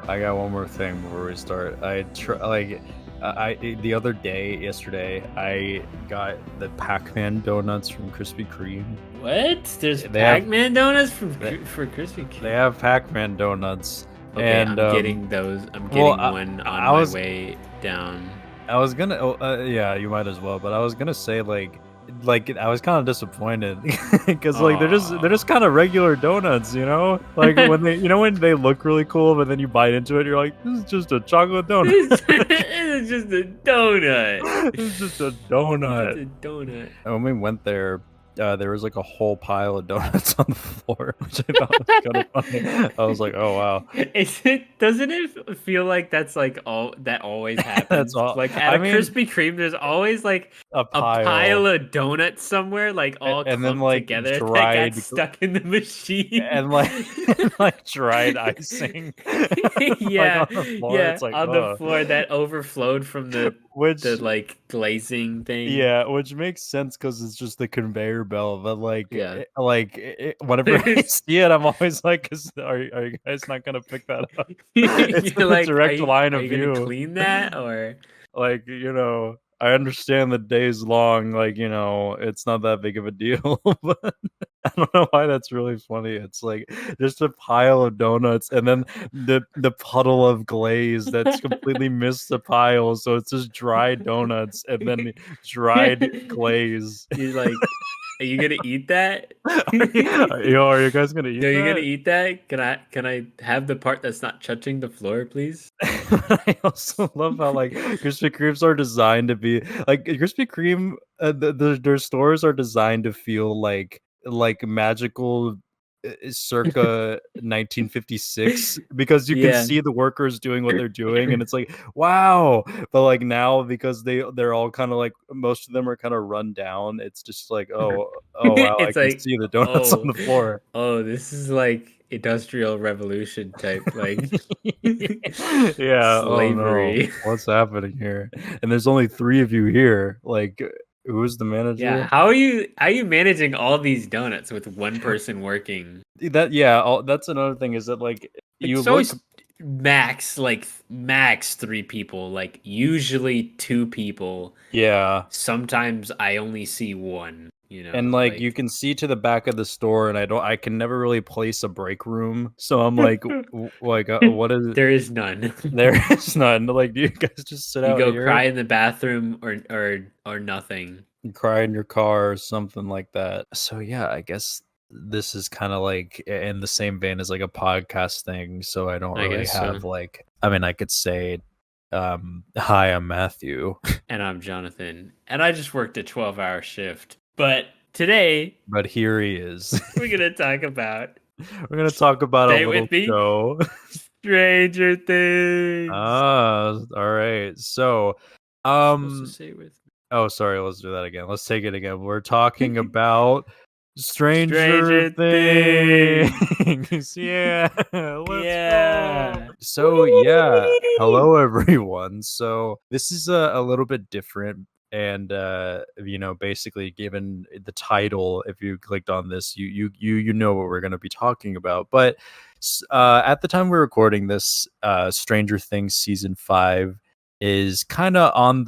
I got one more thing before we start. The other day, yesterday, I got the Pac-Man donuts from Krispy Kreme. What? There's They have- Pac-Man donuts for they- Krispy Kreme. They have Pac-Man donuts. Okay, and I'm getting those. I'm getting one on my way down. I was gonna, yeah, you might as well. But I was gonna say like I was kind of disappointed because like they're just kind of regular donuts, you know. Like when they look really cool, but then you bite into it, you're like, this is just a chocolate donut. It's just a donut. It's just a donut. It's a donut. And when we went there, there was like a whole pile of donuts on the floor, which I thought was kind of funny. I was like, oh wow. Doesn't it feel like that's like all that always happens? That's all. Like at Krispy Kreme, there's always like a pile of donuts somewhere, like all and clumped then like together dried, that got stuck in the machine, and like dried icing. Yeah, like on the floor. yeah, It's like, on the floor that overflowed from the like glazing thing. Yeah, which makes sense because it's just the conveyor belt. But like, yeah, whenever I see it, I'm always like, are you guys not gonna pick that up? It's You're like, direct line of view. view. Gonna clean that or like, I understand the day's long. Like, it's not that big of a deal. But I don't know why that's really funny. It's like just a pile of donuts and then the puddle of glaze that's completely missed the pile. So it's just dried donuts and then dried glaze. You're like, are you gonna eat that? Are you guys gonna eat that? Are you gonna eat that? Can I have the part that's not touching the floor, please? I also love how like Krispy Kremes are designed to be like Krispy Kreme. Their stores are designed to feel like magical circa 1956 because you can see the workers doing what they're doing and it's like wow. But like now, because they're all kind of like, most of them are kind of run down, it's just like oh wow, it's I can see the donuts on the floor. Oh, this is like Industrial Revolution type, like yeah, slavery. Oh no. What's happening here? And there's only 3 of you here. Like, who's the manager? Yeah, how are you managing all these donuts with one person working? That's another thing, is that like you look max 3 people, like usually 2 people. Yeah. Sometimes I only see 1. And like you can see to the back of the store, and I can never really place a break room, so I'm like what is there is none. There is none. Like, do you guys just sit out here? You go cry in the bathroom or nothing. You cry in your car or something like that. So yeah, I guess this is kind of like in the same vein as like a podcast thing, so I don't really have like, I mean, I could say hi, I'm Matthew. And I'm Jonathan. And I just worked a 12-hour shift. But today... But here he is. We're going to talk about... a little show. Stranger Things. All right. So, supposed to say with me. Oh, sorry. Let's do that again. Let's take it again. We're talking about Stranger Things. Yeah. Let's go. So, yeah. Hello, everyone. So, this is a little bit different. And basically, given the title, if you clicked on this, you know what we're going to be talking about. But at the time we're recording this, Stranger Things season 5 is kind of on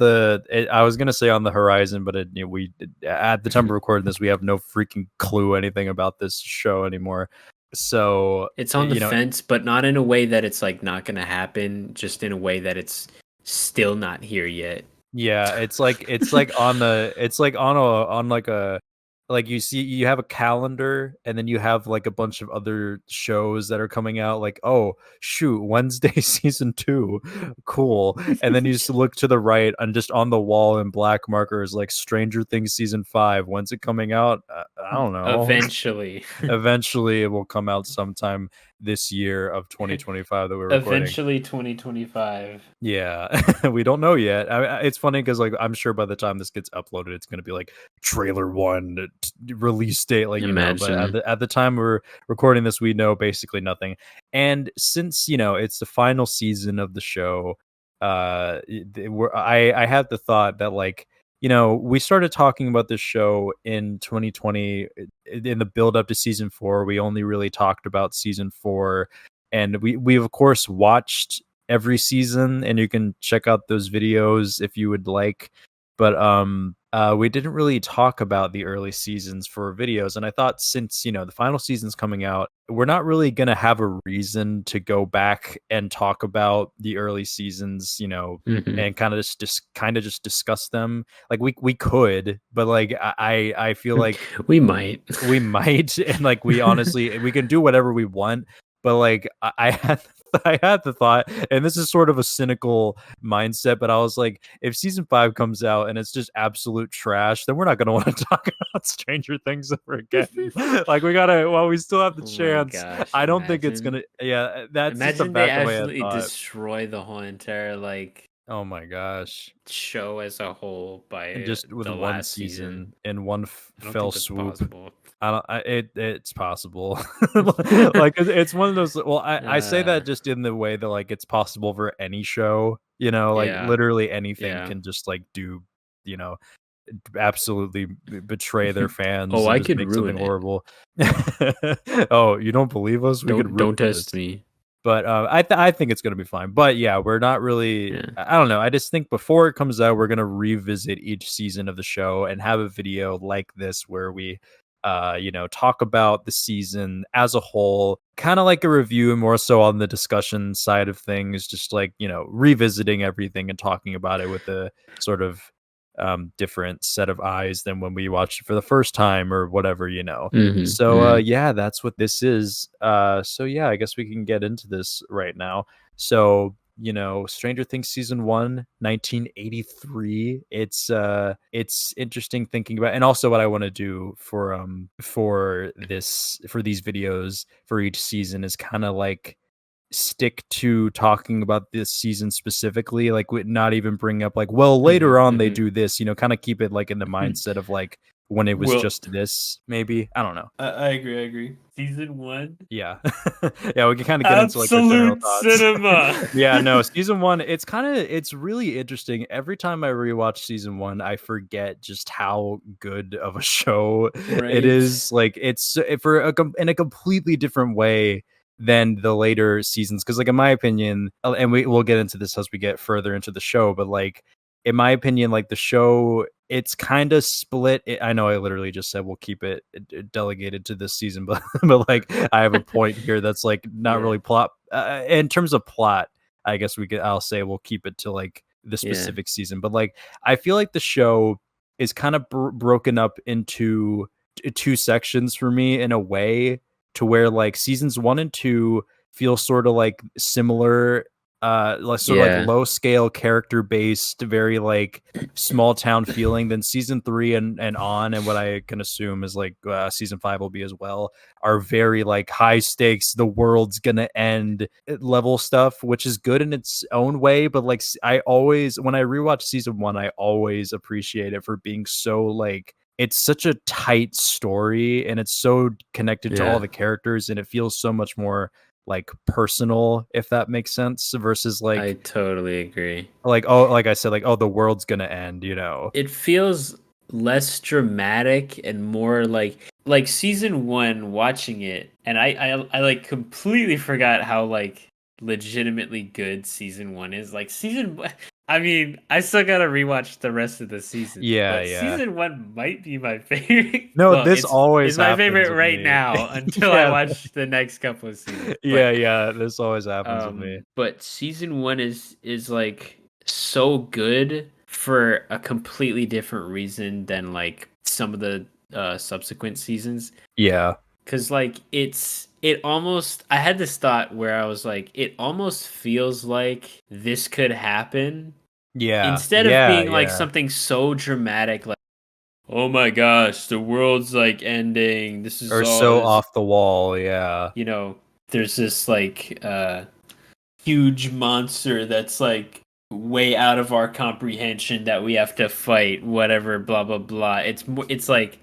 I was gonna say on the horizon, but at the time we're recording this, we have no freaking clue anything about this show anymore. So it's on the fence, but not in a way that it's like not gonna happen, just in a way that it's still not here yet. Yeah, it's like you have a calendar, and then you have like a bunch of other shows that are coming out, like, oh shoot, Wednesday season 2, cool. And then you just look to the right, and just on the wall in black markers, like, Stranger Things season 5, when's it coming out? I don't know. Eventually it will come out sometime this year of 2025 that we're recording. Eventually 2025. Yeah. We don't know yet. It's funny because like I'm sure by the time this gets uploaded, it's going to be like trailer 1 release date, like, but at the time we're recording this, we know basically nothing. And since it's the final season of the show, I had the thought that like, we started talking about this show in 2020 in the build up to season 4. We only really talked about season 4 and we of course watched every season, and you can check out those videos if you would like. But we didn't really talk about the early seasons for videos, and I thought since the final season's coming out, we're not really gonna have a reason to go back and talk about the early seasons, and kind of just discuss them. Like we could, but like I feel like we might, and like we can do whatever we want, but like I had I had the thought, and this is sort of a cynical mindset, but I was like, if season 5 comes out and it's just absolute trash, then we're not gonna want to talk about Stranger Things ever again. Like we gotta, while we still have the chance. Gosh, I don't think it's gonna. Yeah, that's just the imagine they back of my head absolutely thought. destroy the whole entire Oh my gosh! show as a whole by And just with the one last season in one I don't fell think that's swoop. possible. It's possible. Like it's one of those. Well, I say that just in the way that like it's possible for any show. Like Yeah. literally anything Yeah. can just like do. Absolutely betray their fans. Oh, and I just could make ruin something it. horrible. Oh, you don't believe us? We could ruin Don't test this. me. But I think it's gonna be fine. But yeah, we're not really. Yeah. I don't know. I just think before it comes out, we're gonna revisit each season of the show and have a video like this where we, talk about the season as a whole, kind of like a review, more so on the discussion side of things, just like revisiting everything and talking about it with a sort of different set of eyes than when we watched it for the first time or whatever. So yeah, that's what this is. So yeah, I guess we can get into this right now. So Stranger Things season 1, 1983. It's interesting thinking about, and also what I want to do for these videos for each season is kind of like stick to talking about this season specifically, like not even bring up like, well, later on they do this, kind of keep it like in the mindset of like when it was just this, maybe. I don't know. I agree. Season 1. Yeah. Yeah, we can kind of get into like our general thoughts. Cinema. Yeah, no, season 1, it's really interesting. Every time I rewatch season 1, I forget just how good of a show it is. Like it's in a completely different way than the later seasons, because like in my opinion, and we'll get into this as we get further into the show, but like in my opinion, like the show, it's kind of split. I know I literally just said we'll keep it delegated to this season, but like I have a point here that's like not really plot. In terms of plot, I guess I'll say we'll keep it to like the specific season. But like I feel like the show is kind of broken up into two sections for me in a way, to where like seasons 1 and 2 feel sort of like similar, like sort of like low scale, character based, very like small town feeling. Then season 3 and on, and what I can assume is like season 5 will be as well, are very like high stakes, the world's gonna end level stuff, which is good in its own way. But like I always, when I rewatch season 1, I always appreciate it for being so like, it's such a tight story and it's so connected to all the characters, and it feels so much more like personal, if that makes sense, versus like, I totally agree. Like, oh, like I said, like, oh, the world's gonna end, It feels less dramatic and more like season 1, watching it, and I like completely forgot how like legitimately good season 1 is. Like I mean, I still gotta rewatch the rest of the season. Yeah, but season 1 might be my favorite. No, well, this always is my favorite right me. now until I watch the next couple of seasons. Yeah, this always happens with me. But season 1 is like so good for a completely different reason than like some of the subsequent seasons. Yeah. Cause like it almost, I had this thought where I was like, it almost feels like this could happen. Yeah. Instead of being like something so dramatic, like, oh my gosh, the world's like ending. This is or so off the wall. Yeah. There's this like huge monster that's like way out of our comprehension that we have to fight. Whatever, blah blah blah. It's like,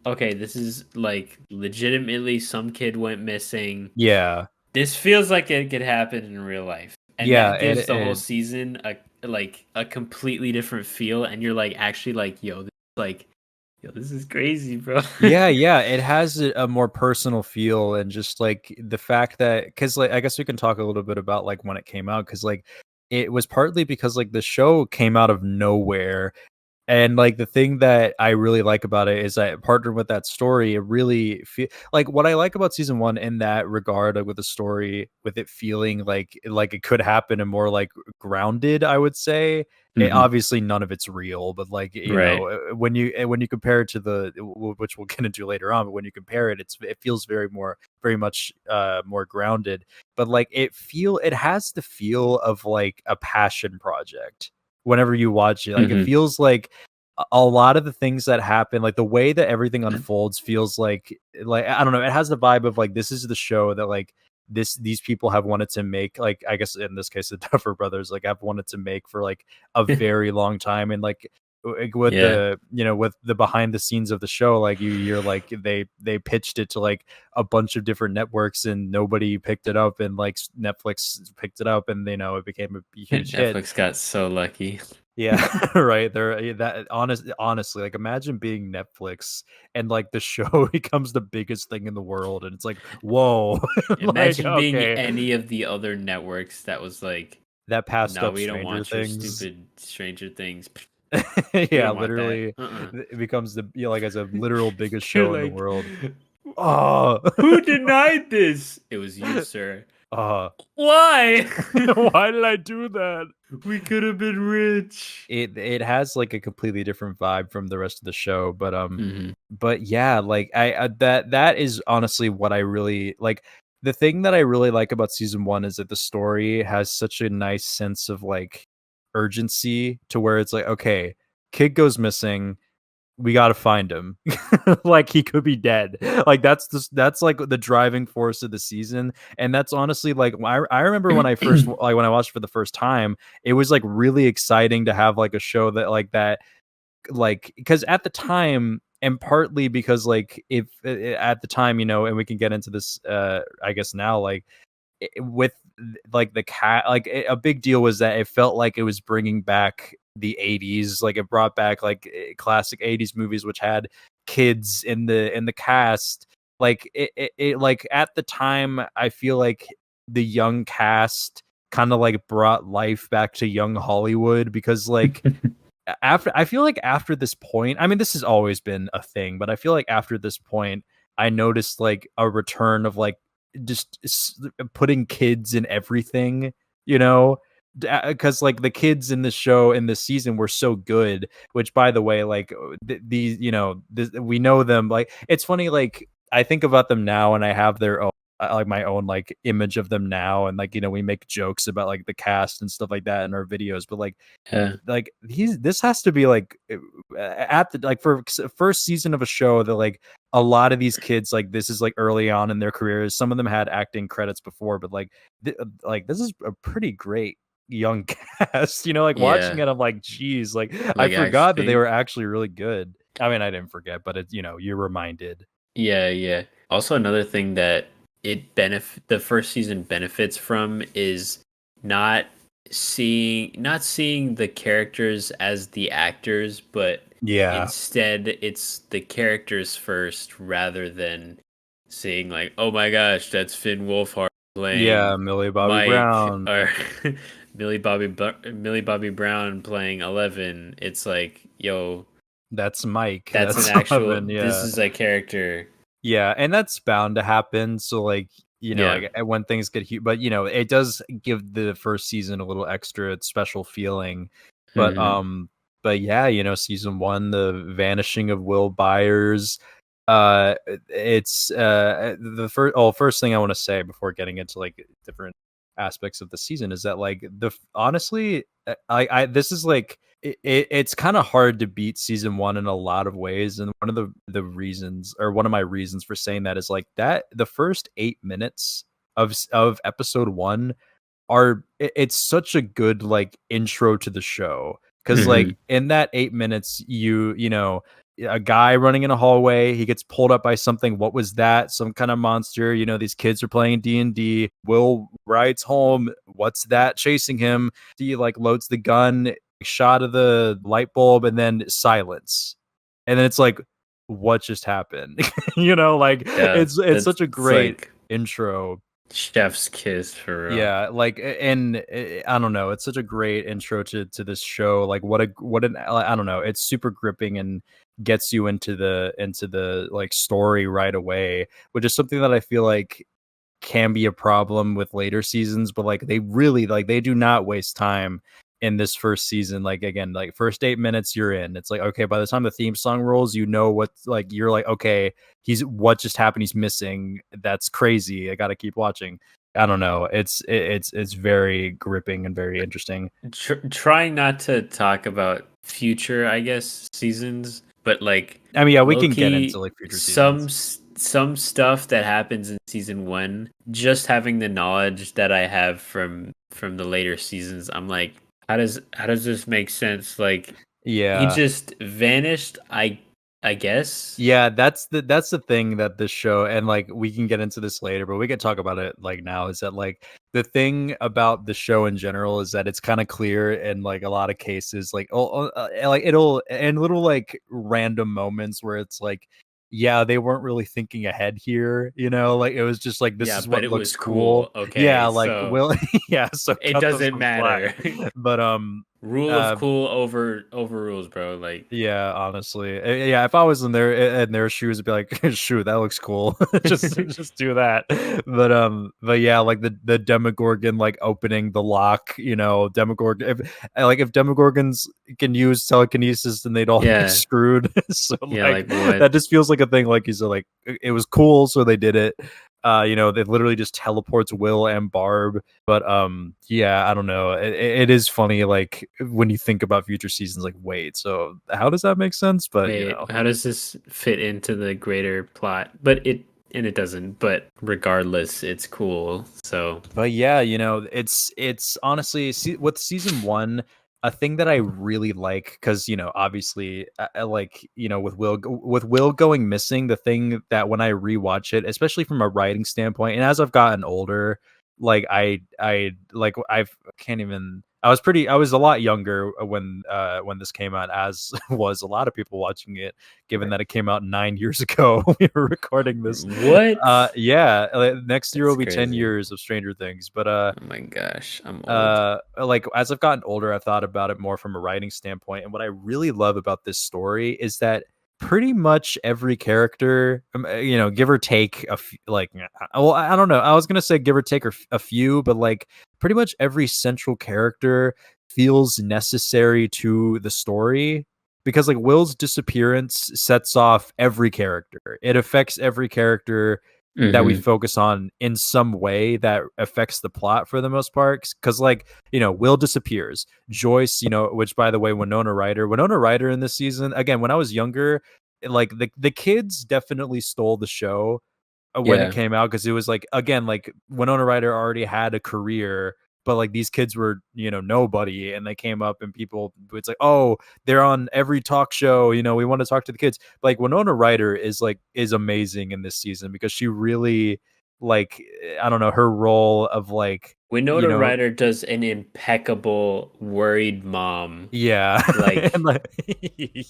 okay, this is like legitimately some kid went missing. Yeah. This feels like it could happen in real life. And that gives the whole season a completely different feel, and you're like actually like, yo, this is like Yo, this is crazy, bro. Yeah, it has a more personal feel, and just like the fact that, because like I guess we can talk a little bit about like when it came out, because like it was partly because like the show came out of nowhere. And, like, the thing that I really like about it is that partnered with that story, it really like, what I like about season 1 in that regard, like, with the story, with it feeling like it could happen and more, like, grounded, I would say. Mhm. Obviously, none of it's real, but, like, Right. when you compare it to which we'll get into later on, but when you compare it, it feels very much, more grounded. But, like, it has the feel of, like, a passion project whenever you watch it. Like, it Mhm. feels like a lot of the things that happen, like the way that everything unfolds feels like I don't know, it has the vibe of like this is the show that like these people have wanted to make, like I guess in this case the Duffer Brothers like have wanted to make for like a very long time. And like with Yeah. with the behind the scenes of the show, like you're like they pitched it to like a bunch of different networks and nobody picked it up, and like Netflix picked it up, and it became a huge hit. Netflix got so lucky. Yeah, right. Honestly, like imagine being Netflix and like the show becomes the biggest thing in the world, and it's like, whoa, like Imagine being okay, any of the other networks that was like, that passed no, up we don't Stranger want your Things. stupid Stranger Things. We Yeah, don't want that. literally, it becomes like as a literal biggest They're show in the like, world. Oh, who denied this? It was you, sir. uh, Why? why did I do that? We could have been rich. It has like a completely different vibe from the rest of the show, Mhm. but yeah, like that is honestly what I really like. The thing that I really like about season 1 is that the story has such a nice sense of like urgency, to where it's like, okay, kid goes missing, we got to find him. Like he could be dead. Like that's like the driving force of the season. And that's honestly like I remember when I first like when I watched it for the first time, it was like really exciting to have like a show that like, because at the time, and partly because like if at the time, and we can get into this I guess now, like with like the cat, like a big deal was that it felt like it was bringing back the 80s. Like it brought back like classic 80s movies which had kids in the cast. Like like at the time I feel like the young cast kind of like brought life back to young Hollywood, because like after I feel like after this point, I mean, this has always been a thing, but I feel like after this point, I noticed like a return of like just putting kids in everything, you know, because like the kids in the show in this season were so good. Which, by the way, like these, we know them. Like it's funny, like I think about them now, and I have their own. Like my own like image of them now, and like we make jokes about like the cast and stuff like that in our videos, but Yeah. this has to be like at the like for first season of a show that like a lot of these kids, like this is like early on in their careers. Some of them had acting credits before, but like this is a pretty great young cast. Like watching Yeah. it, I'm like, geez, like I Like forgot that they actually. were actually really good. I mean, I didn't forget, but it's you're reminded. Yeah, yeah. Also, another thing that the first season benefits from is not not seeing the characters as the actors, but Yeah, instead it's the characters first, rather than seeing like, oh my gosh, that's Finn Wolfhard yeah, playing Millie Bobby Mike, Brown. or Millie Bobby Brown playing 11. It's like, yo, That's Mike. that's an That's actual, 11. this Yeah. is a character. Yeah, and that's bound to happen. So like, Yeah. like when things get huge, but it does give the first season a little extra special feeling. But Hmm. yeah, season 1, the vanishing of Will Byers. It's the first thing I want to say before getting into like different aspects of the season is that like honestly, I this is like it's kind of hard to beat season 1 in a lot of ways. And one of the reasons, or one of my reasons for saying that, is like that the first 8 minutes of episode 1 it's such a good like intro to the show, because Hmm. like in that 8 minutes, a guy running in a hallway, he gets pulled up by something. What was that? Some kind of monster. These kids are playing D&D. Will rides home. What's that chasing him? He like loads the gun, shot of the light bulb, and then silence. And then it's like, what just happened. Like it's such a great like intro. chef's kiss for real. Yeah, like, and I don't know, it's such a great intro to this show. Like, I don't know, it's super gripping and gets you into the like story right away, which is something that I feel like can be a problem with later seasons, but like they do not waste time in this first season. Like, again, like first 8 minutes you're in, it's like, okay, by the time the theme song rolls, what's like, you're like, okay, what just happened, he's missing, that's crazy, I gotta keep watching. I don't know, it's very gripping and very interesting. Trying not to talk about future, I guess, seasons, but like, I mean, yeah, we can get into low-key, like future seasons. some stuff that happens in season one, just having the knowledge that I have from the later seasons, I'm like, how does this make sense? Like, he Yeah. just vanished, I guess. Yeah, that's the thing that this show, and like we can get into this later, but we can talk about it like now, is that like the thing about the show in general is that it's kind of clear in like a lot of cases, like like it'll, and little like random moments where it's like, yeah, they weren't really thinking ahead here, like it was just like, this Yeah, is but what it looks was cool. cool. Okay, Yeah, like, so will yeah, so it cut those doesn't on the fly. matter. But Rule of uh cool over rules, bro. Like, yeah, honestly. Yeah, if I was in their shoes, I'd be like, shoot, that looks cool. Just do that. But yeah, like the Demogorgon like opening the lock, Demogorgon, if Demogorgons can use telekinesis, then they'd all be yeah, screwed. So yeah. like Like what? that just feels like a thing, like you said, like it was cool, so they did it. They literally just teleports Will and Barb. But yeah, I don't know. It is funny, like when you think about future seasons, like, wait, so how does that make sense? But Wait, how does this fit into the greater plot? But it doesn't. But regardless, it's cool. So but yeah, it's honestly, with season one, a thing that I really like, because obviously, like, with Will going missing, the thing that when I rewatch it, especially from a writing standpoint, and as I've gotten older, like I like I've can't even. I was a lot younger when this came out, as was a lot of people watching it, given that it came out 9 years ago. We were recording this. what? Yeah, next year will That's be 10 crazy. years of Stranger Things. But Oh my gosh, I'm old. like as I've gotten older, I've thought about it more from a writing standpoint, and what I really love about this story is that pretty much every character, give or take like, well, I don't know, I was gonna say give or take a few, but like pretty much every central character feels necessary to the story, because like Will's disappearance sets off every character. It affects every character that we Mm-hmm. focus on in some way that affects the plot for the most part. Because like, Will disappears. Joyce, which, by the way, Winona Ryder in this season, again, when I was younger, like the kids definitely stole the show when it Yeah. came out, because it was like, again, like Winona Ryder already had a career, but like these kids were, nobody, and they came up, and people, it's like, oh, they're on every talk show, we want to talk to the kids. Like Winona Ryder is amazing in this season, because she really, like, I don't know, her role of like, Winona Ryder does an impeccable worried mom. yeah, Like, and like,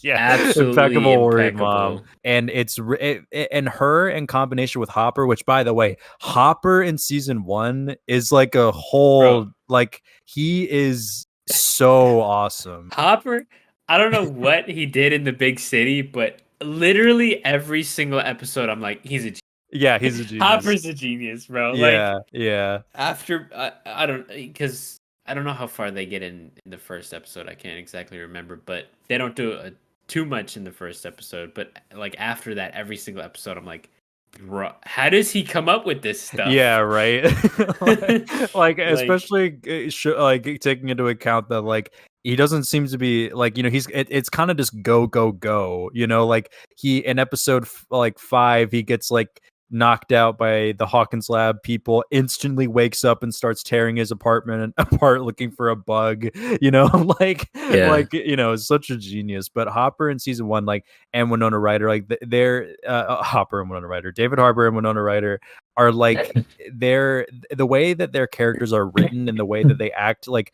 yeah, absolutely impeccable worried mom, impeccable. and and her in combination with Hopper, which, by the way, Hopper in season one is like a whole, Bro, like, he is so awesome. Hopper, I don't know what he did in the big city, but literally every single episode, I'm like, he's a Yeah, he's a genius. Hopper's a genius, bro. Like, Yeah, yeah. after I don't, because I don't know how far they get in the first episode. I can't exactly remember, but they don't do too much in the first episode. But like after that, every single episode, I'm like, bro, how does he come up with this Yeah, stuff? right. Like, Like, especially like taking into account that like he doesn't seem to be like, it's kind of just go go go, like he in episode like 5, he gets like knocked out by the Hawkins lab people, instantly wakes up and starts tearing his apartment apart looking for a bug, like yeah, such a genius. But Hopper in season 1, like, and Winona Ryder, like they're Hopper and Winona Ryder, David Harbour and Winona Ryder are like, they're, the way that their characters are written and the way that they act, like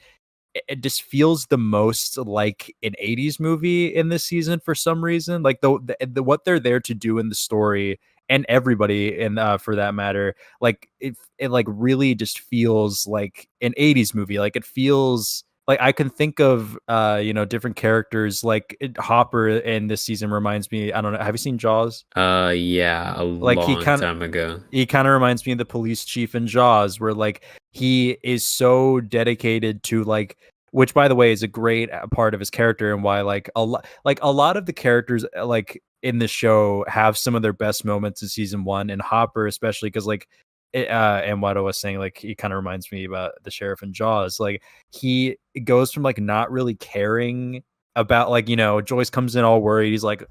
it just feels the most like an 80s movie in this season for some reason. Like the what they're there to do in the story, and everybody in for that matter, like it like really just feels like an 80s movie. Like it feels like I can think of different characters. Like Hopper in this season reminds me, I don't know, have you seen Jaws? Yeah, a Like long time ago. he kind of reminds me of the police chief in Jaws, where like he is so dedicated to like, which by the way is a great part of his character, and why like a lot of the characters like in the show have some of their best moments in season one, and Hopper especially because like and what I was saying, like he kind of reminds me about the sheriff in Jaws. Like he goes from like not really caring about, like, Joyce comes in all worried. He's like,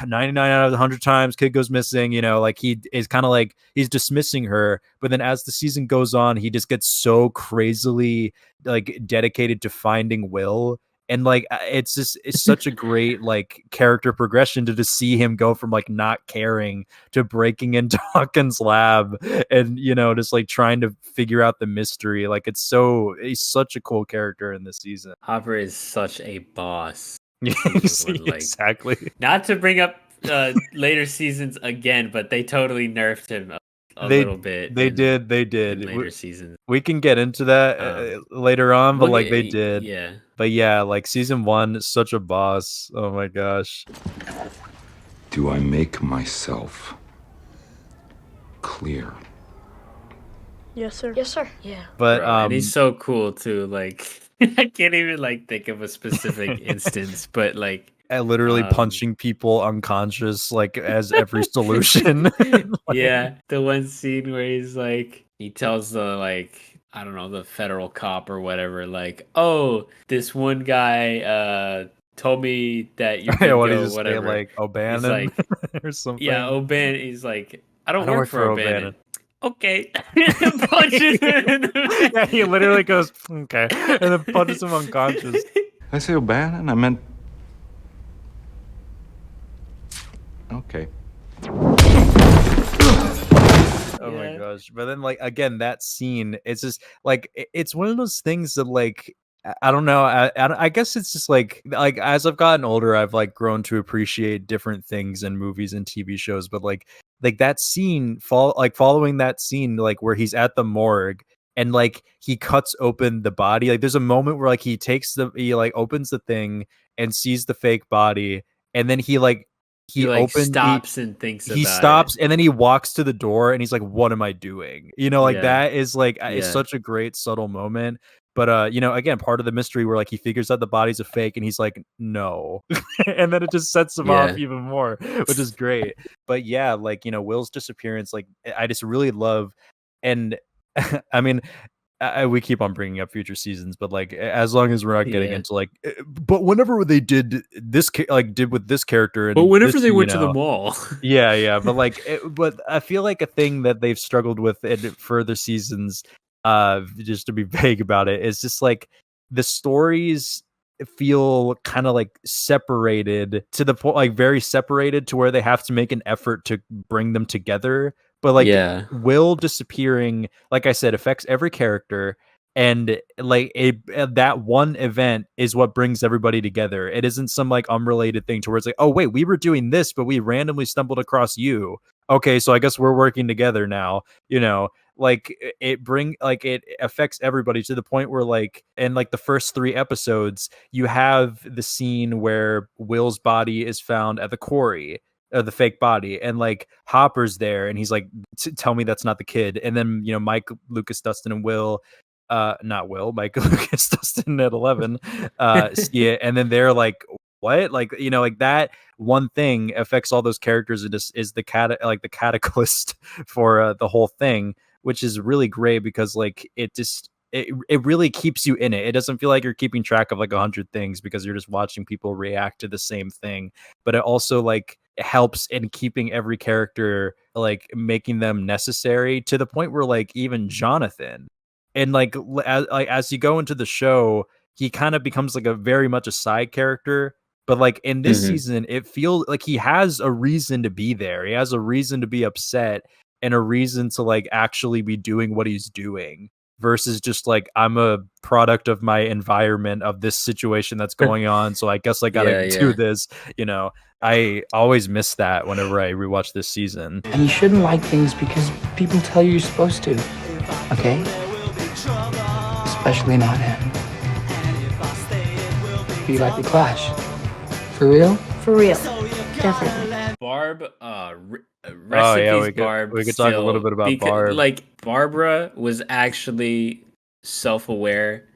99 out of 100 times kid goes missing, like he is kind of like he's dismissing her, but then as the season goes on he just gets so crazily like dedicated to finding Will, and like it's such a great like character progression to just see him go from like not caring to breaking into Hawkins' lab, and just like trying to figure out the mystery. Like he's such a cool character in this season. Hopper is such a boss. Exactly. Not to bring up later seasons again, but they totally nerfed him a little bit. They did. In later seasons. We can get into that later on, but like they did. Yeah. But yeah, like season one is such a boss. Oh my gosh. Do I make myself clear? Yes, sir. Yes, sir. Yeah. But and he's so cool too. Like I can't even like think of a specific instance, but like literally punching people unconscious like as every solution. Like, yeah, the one scene where he's like, he tells the like, I don't know, the federal cop or whatever, like, oh, this one guy told me that you're gonna go, whatever, like O'Bannon, like, or something. Yeah, O'Bannon. He's like, I don't work for O'Bannon. Okay. Punches him in the yeah, he literally goes, okay, and then punches him unconscious. I say O'Bannon? I meant... Okay. Oh my gosh. But then like again, that scene, it's just like it's one of those things that like I don't know. I guess it's just like as I've gotten older, I've like grown to appreciate different things in movies and TV shows. But like that scene, following that scene, like where he's at the morgue and like he cuts open the body. Like there's a moment where like he opens the thing and sees the fake body, and then he stops and thinks about he stops, and then he walks to the door and he's like, what am I doing? That is like it's such a great subtle moment. But again, part of the mystery where like he figures out the body's a fake and he's like, no. And then it just sets him off even more, which is great. But yeah, like, Will's disappearance, like I just really love. And I mean, we keep on bringing up future seasons, but like as long as we're not getting into like, but whenever they did this, did with this character, and but whenever they went to the mall, but like, but I feel like a thing that they've struggled with in further seasons, just to be vague about it, is just like the stories feel kind of like separated to the point, like very separated to where they have to make an effort to bring them together. But like Will disappearing, like I said, affects every character, and like that one event is what brings everybody together. It isn't some like unrelated thing to where it's like, oh wait, we were doing this, but we randomly stumbled across you. Okay, so I guess we're working together now. Like it affects everybody to the point where like in like the first 3 episodes, you have the scene where Will's body is found at the quarry. The fake body, and like Hopper's there and he's like, tell me that's not the kid. And then Mike, Lucas, Dustin, and Will, not Will, Mike, Lucas, Dustin at 11 see it, and then they're like, what? Like like that one thing affects all those characters. It just is the catalyst for the whole thing, which is really great because like it really keeps you in it. It doesn't feel like you're keeping track of like 100 things because you're just watching people react to the same thing. But it also like helps in keeping every character, like making them necessary to the point where like even Jonathan, and like as you go into the show, he kind of becomes like a very much a side character. But like in this season, it feels like he has a reason to be there. He has a reason to be upset and a reason to like actually be doing what he's doing. versus just like I'm a product of my environment, of this situation that's going on, so I guess I gotta do this. I always miss that whenever I rewatch this season. And you shouldn't like things because people tell you you're supposed to, okay? Especially not him. Be like the Clash. For real? For real. Definitely. Barb, rest in peace, Barb. We could talk a little bit about Barb. Like, Barbara was actually self-aware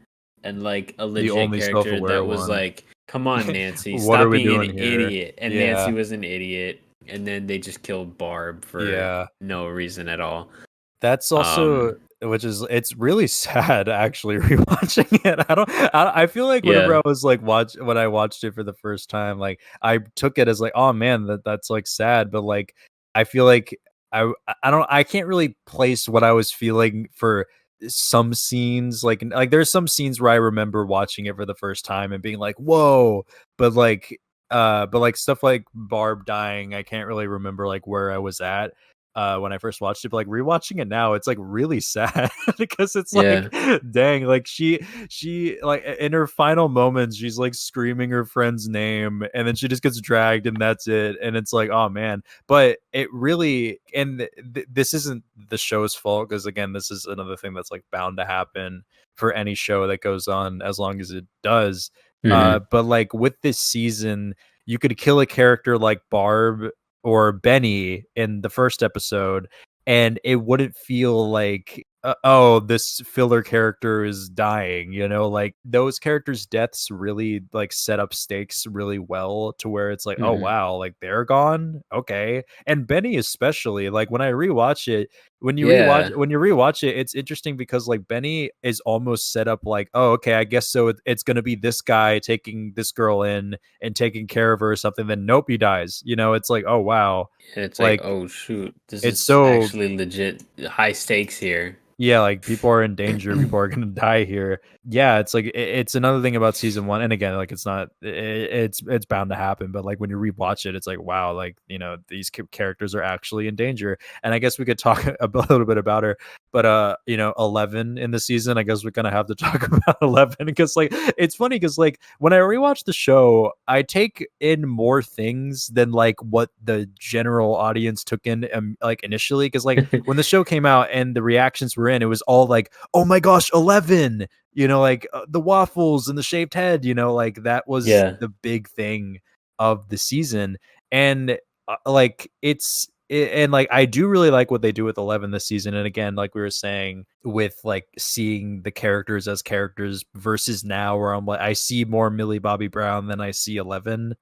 and like a legit character that was like, come on, Nancy, stop being an idiot. And Nancy was an idiot, and then they just killed Barb for no reason at all. That's also it's really sad actually rewatching it. I feel like whenever I was like when I watched it for the first time, like I took it as like, oh man, that's like sad, but like I feel like I can't really place what I was feeling for some scenes. Like there's some scenes where I remember watching it for the first time and being like, whoa, but like stuff like Barb dying, I can't really remember like where I was at when I first watched it, but like rewatching it now, it's like really sad because it's like, dang, like she like in her final moments, she's like screaming her friend's name, and then she just gets dragged, and that's it. And it's like, oh man, but it really, and this isn't the show's fault, because again, this is another thing that's like bound to happen for any show that goes on as long as it does. But like with this season, you could kill a character like Barb or Benny in the first episode, and it wouldn't feel like this filler character is dying, like those characters' deaths really like set up stakes really well to where it's like, oh wow, like they're gone, okay. And Benny especially, like when I rewatch it, when you rewatch it, it's interesting because like Benny is almost set up like, oh okay, I guess so it's gonna be this guy taking this girl in and taking care of her or something, then nope, he dies. It's like, oh wow. It's like, oh shoot, this is so actually legit high stakes here. Yeah, like people are in danger, people are gonna die here. Yeah, it's like it's another thing about season one, and again, like it's bound to happen, but like when you rewatch it, it's like, wow, like these characters are actually in danger. And I guess we could talk a little bit about her, but 11 in the season, I guess we're gonna have to talk about 11, because like it's funny because like when I rewatch the show, I take in more things than like what the general audience took in like initially, because like when the show came out and the reactions were in, it was all like, oh my gosh, 11, like the waffles and the shaved head, like that was the big thing of the season. And like and like I do really like what they do with 11 this season. And again, like we were saying, with like seeing the characters as characters versus now, where I'm like, I see more Millie Bobby Brown than I see 11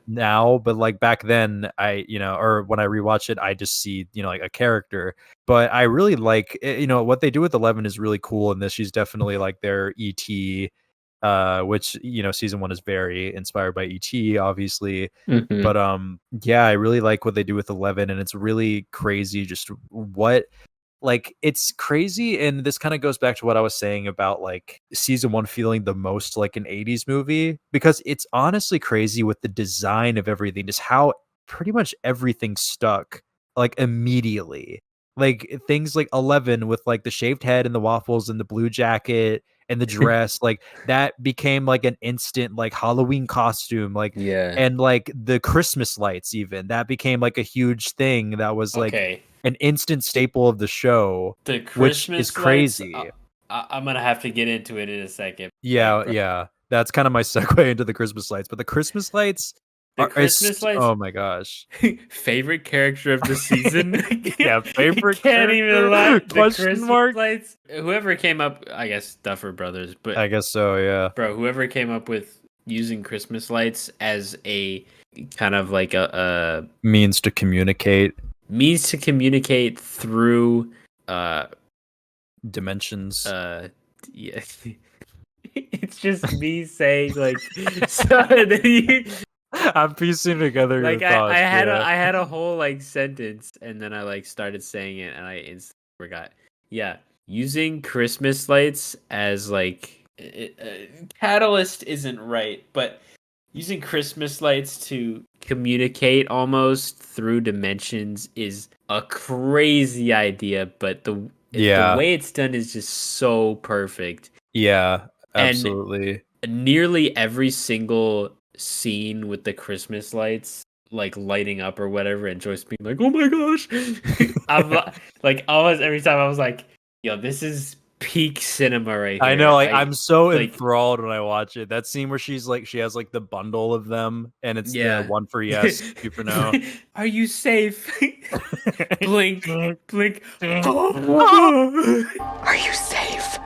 now, but like back then I or when I rewatch it, I just see like a character. But I really like what they do with 11 is really cool in this. She's definitely like their ET, which season one is very inspired by ET, obviously. But I really like what they do with 11, and it's really crazy just what, like, it's crazy. And this kind of goes back to what I was saying about like season one feeling the most like an 80s movie, because it's honestly crazy with the design of everything, just how pretty much everything stuck like immediately. Like things like 11 with like the shaved head and the waffles and the blue jacket and the dress, like that became like an instant like Halloween costume, like and like the Christmas lights, even that became like a huge thing that was like an instant staple of the show, the Christmas which is crazy. Lights, I'm gonna have to get into it in a second. Yeah, that's kind of my segue into the Christmas lights, but the Christmas lights. Oh my gosh! Favorite character of the season? Favorite. Can't even lie. Question mark. Lights. Whoever came up, I guess Duffer Brothers, but I guess so. Yeah, bro. Whoever came up with using Christmas lights as a kind of like a means to communicate through dimensions. Yeah. It's just me saying like so. I'm piecing together like your thoughts. I had a whole like sentence, and then I like started saying it, and I instantly forgot. Yeah, using Christmas lights as like catalyst isn't right, but using Christmas lights to communicate almost through dimensions is a crazy idea. But The way it's done is just so perfect. Yeah, And absolutely. nearly every single scene with the Christmas lights like lighting up or whatever, and Joyce being like, "Oh my gosh!" I'm like almost every time I was like, "Yo, this is peak cinema right here." I know, like I'm so like, enthralled when I watch it. That scene where she's like, she has like the bundle of them, and it's yeah, the one for yes, two for no. Are you safe? Blink, blink. Are you safe?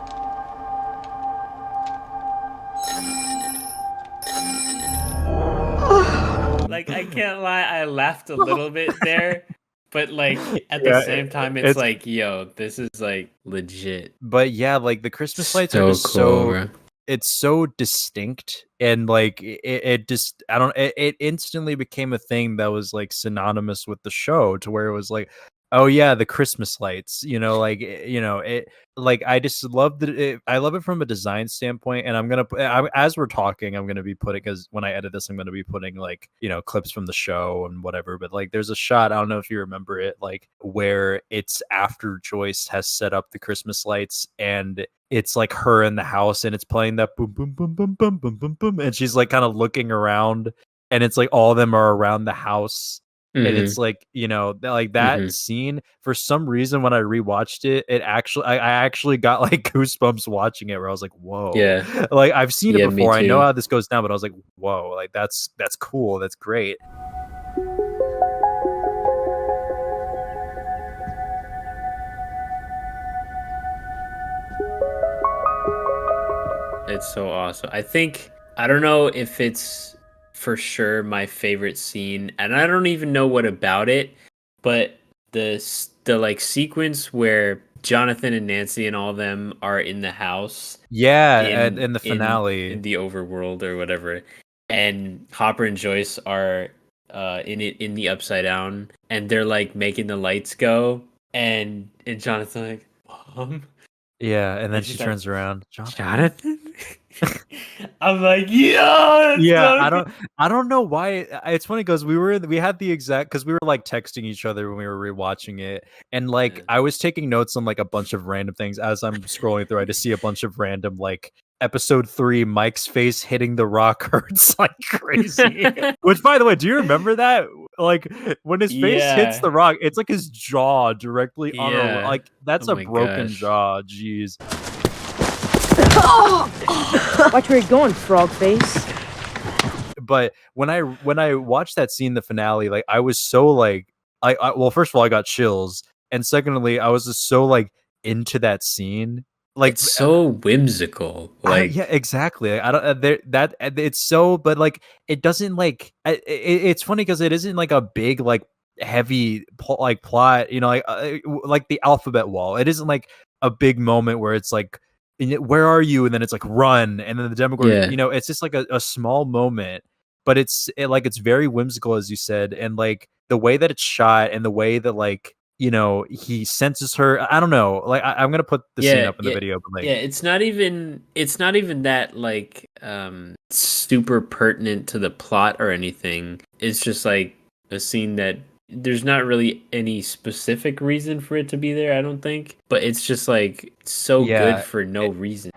Like, I can't lie, I laughed a little bit there, but like at Yeah, the same time, it's like, yo, this is like legit. But yeah, like the Christmas lights are So just cool, bro. it's so distinct, and like it just I don't it instantly became a thing that was like synonymous with the show, to where it was like, oh yeah, the Christmas lights, you know, like it, like I just love I love it from a design standpoint. And I'm gonna as we're talking, I'm gonna be putting, because when I edit this, I'm gonna be putting like, you know, clips from the show and whatever. But like there's a shot, I don't know if you remember it, like where it's after Joyce has set up the Christmas lights, and it's like her in the house, and it's playing that boom boom boom boom boom boom boom boom, and she's like kind of looking around, and it's like all of them are around the house. And it's like, you know, like that scene, for some reason when I rewatched it, I actually got like goosebumps watching it, where I was like, whoa. Yeah. Like I've seen Yeah, it me before, I know too. how this goes down, but I was like, whoa, like that's cool, that's great. It's so awesome. I don't know if it's for sure my favorite scene, and I don't even know what about it, but the like sequence where Jonathan and Nancy and all of them are in the house, Yeah, and in the finale, in the overworld or whatever, and Hopper and Joyce are in the upside down, and they're like making the lights go, and Jonathan like, Mom. yeah, and then she she's turns like, around, Jonathan. I'm like, yeah, yeah, so I don't know why. It's funny because we had the exact, because we were like texting each other when we were rewatching it, and like Yeah. I was taking notes on like a bunch of random things as I'm scrolling through. I just see a bunch of random, like episode 3, Mike's face hitting the rock hurts like crazy. Which, by the way, do you remember that? Like when his face hits Yeah. the rock, it's like his jaw directly on a, Yeah. like that's Oh a my broken gosh. jaw. Jeez. Watch where you're going, frog face. But when I watched that scene, the finale, like I was so like, well, first of all, I got chills, and secondly, I was just so like into that scene. Like It's so whimsical. Like, yeah, exactly. I don't it's so, but like it doesn't like it's funny because it isn't like a big like heavy like plot, you know, like the alphabet wall. It isn't like a big moment where it's like, where are you, and then it's like run, and then the Demogorgon, yeah. you know, it's just like a small moment, but like it's very whimsical, as you said, and like the way that it's shot, and the way that, like, you know, he senses her. I don't know. Like I'm gonna put the scene up in the video, but like, yeah, it's not even that like super pertinent to the plot or anything. It's just like a scene that there's not really any specific reason for it to be there, I don't think. But it's just like so good yeah, for no reason.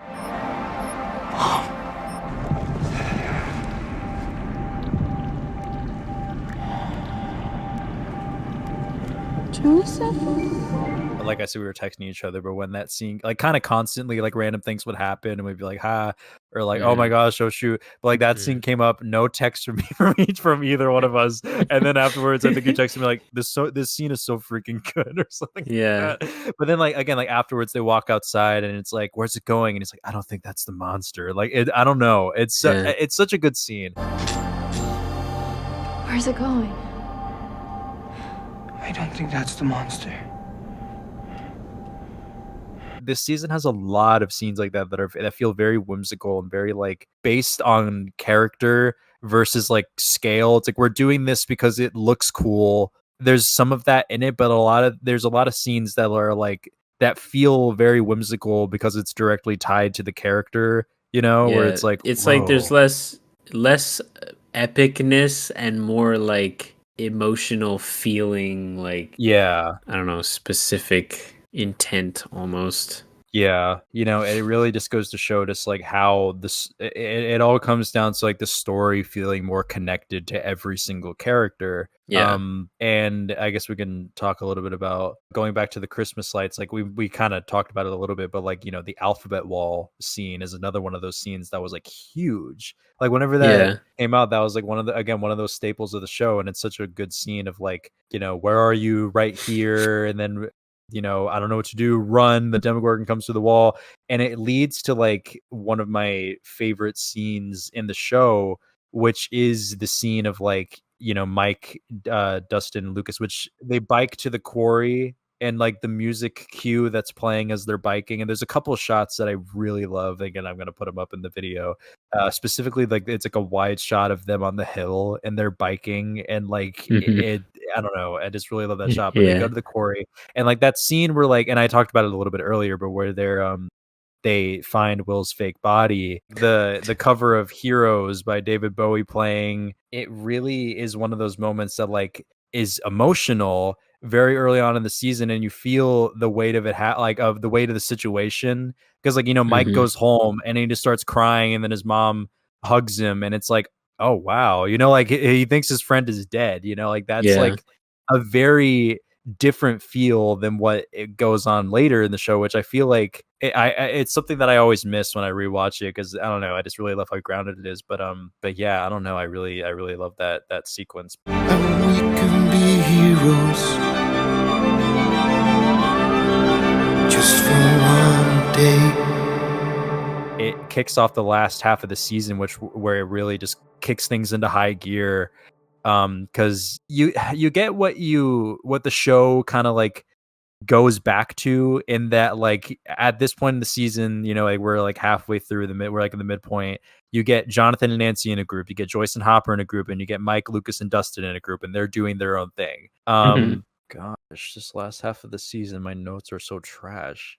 like I said, we were texting each other, but when that scene, like, kind of constantly, like, random things would happen, and we'd be like, "Ha," or like, "Oh my gosh, oh shoot!" But like that scene came up, no text from me from either one of us, and then afterwards, I think you texted me like, "This scene is so freaking good," or something. Yeah. Like that. But then, like, again, like afterwards, they walk outside, and it's like, "Where's it going?" And it's like, "I don't think that's the monster." Like, I don't know. It's it's such a good scene. Where's it going? I don't think that's the monster. This season has a lot of scenes like that that feel very whimsical and very like based on character versus like scale. It's like, we're doing this because it looks cool. There's some of that in it, but there's a lot of scenes that are like that feel very whimsical because it's directly tied to the character, you know, where it's like, like there's less epicness and more like emotional feeling, like, yeah, I don't know, specific intent almost. Yeah, it really just goes to show just like how it all comes down to like the story feeling more connected to every single character. Yeah. And I guess we can talk a little bit about going back to the Christmas lights. Like we kind of talked about it a little bit, but like the alphabet wall scene is another one of those scenes that was like huge. Like whenever that came out, that was like one of those staples of the show, and it's such a good scene of like where are you, right here, and then I don't know what to do, run, the Demogorgon comes to the wall, and it leads to like one of my favorite scenes in the show, which is the scene of like Mike, Dustin, Lucas, which they bike to the quarry, and like the music cue that's playing as they're biking, and there's a couple of shots that I really love. Again, I'm gonna put them up in the video. Specifically, like it's like a wide shot of them on the hill and they're biking, and like it I don't know, I just really love that shot. But they go to the quarry, and like that scene where like, and I talked about it a little bit earlier, but where they find Will's fake body, the cover of Heroes by David Bowie playing, it really is one of those moments that like is emotional very early on in the season, and you feel the weight of it, like of the weight of the situation, because like Mike goes home and he just starts crying, and then his mom hugs him, and it's like, oh wow, like he thinks his friend is dead, like that's like a very different feel than what it goes on later in the show, which I feel like it's something that I always miss when I rewatch it, because I don't know, I just really love how grounded it is. But yeah, I don't know, I really love that sequence. And we can be heroes just for one day. It kicks off the last half of the season, where it really just kicks things into high gear, because you get what the show kind of like goes back to, in that like at this point in the season, like we're like halfway through we're like in the midpoint. You get Jonathan and Nancy in a group, you get Joyce and Hopper in a group, and you get Mike, Lucas, and Dustin in a group, and they're doing their own thing. Gosh, this last half of the season, my notes are so trash.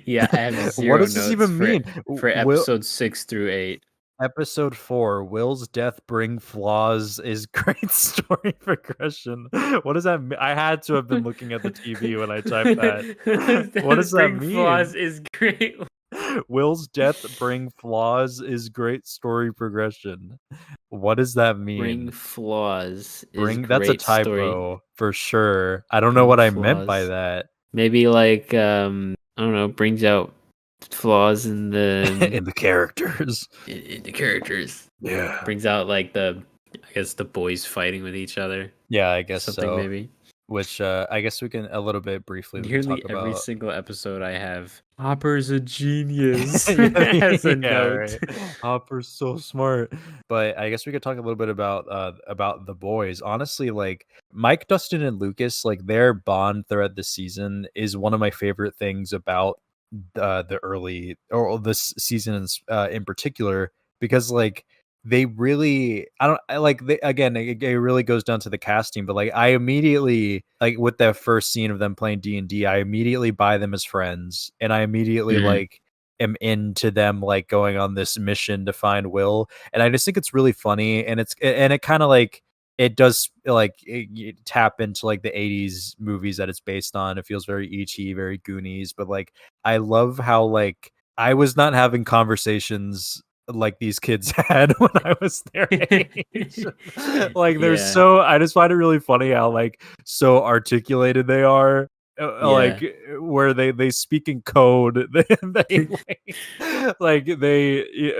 Yeah, I have zero what does this notes even mean for episode 6 through 8. Episode 4, Will's death bring flaws is great story progression. What does that mean? I had to have been looking at the TV when I typed that. What does that mean? Flaws is great. Will's death bring flaws is great story progression. What does that mean? Bring flaws is that's a great typo story. for sure. I don't know what I meant by that. Maybe like I don't know, brings out flaws in the in the characters. In the characters. Yeah. Brings out like the boys fighting with each other. Yeah, I guess something so. Maybe. Which I guess we can a little bit briefly Nearly talk every about. single episode I have Hopper's a genius. As a note. Right. Hopper's so smart. But I guess we could talk a little bit about the boys. Honestly, like Mike, Dustin, and Lucas, like their bond throughout the season is one of my favorite things about the early, or this season in particular, because like they really, it really goes down to the casting, but like I immediately, like with that first scene of them playing D&D, I immediately buy them as friends, and I immediately like am into them like going on this mission to find Will, and I just think it's really funny, and it kind of like it does like it tap into like the 80s movies that it's based on. It feels very E.T., very Goonies, but like I love how like I was not having conversations like these kids had when I was their age. Like they're so, I just find it really funny how like so articulated they are. Like where they speak in code. they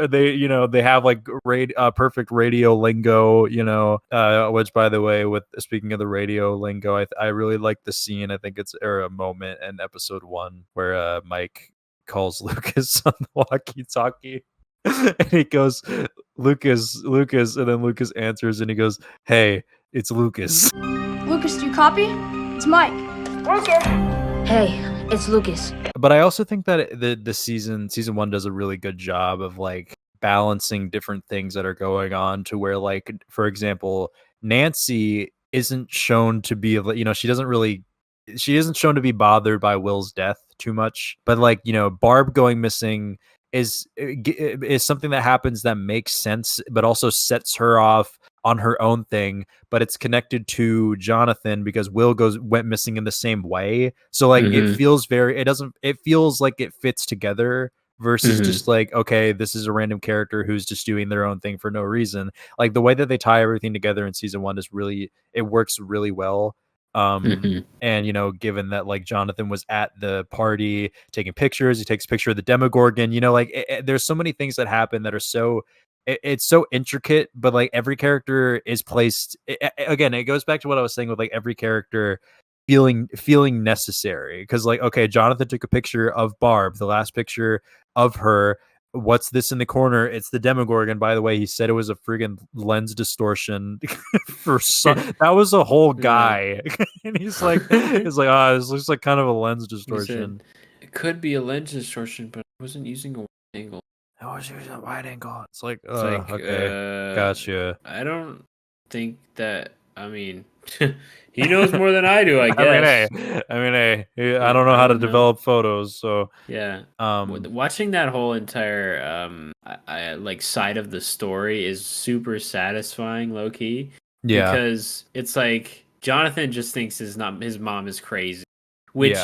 they have like perfect radio lingo, which by the way, with speaking of the radio lingo, I really like the scene. I think it's a moment in episode 1 where Mike calls Lucas on the walkie-talkie. And he goes, Lucas, and then Lucas answers and he goes, hey, it's Lucas. Lucas, do you copy? It's Mike. Lucas. Hey, it's Lucas. But I also think that the season 1 does a really good job of like balancing different things that are going on, to where like, for example, Nancy isn't shown to be, she isn't shown to be bothered by Will's death too much, but like, Barb going missing is something that happens that makes sense, but also sets her off on her own thing, but it's connected to Jonathan because Will went missing in the same way. So like it feels it feels like it fits together versus just like, okay, this is a random character who's just doing their own thing for no reason. Like the way that they tie everything together in season 1 is really, it works really well. And you know, given that like Jonathan was at the party taking pictures, he takes a picture of the Demogorgon, you know, like there's so many things that happen that are so it's so intricate, but like every character is placed again, it goes back to what I was saying with like every character feeling necessary, because like, okay, Jonathan took a picture of Barb, the last picture of her. What's this in the corner? It's the Demogorgon. By the way, he said it was a friggin' lens distortion that was a whole guy. And he's like, this looks like kind of a lens distortion. It could be a lens distortion, but I wasn't using a wide angle. I was using a wide angle. It's like, okay, gotcha. I don't think that. I mean, he knows more than I do, I guess. I mean, I don't know how to develop photos, so yeah. Watching that whole entire like side of the story is super satisfying, low key. Yeah, because it's like Jonathan just thinks his mom is crazy, which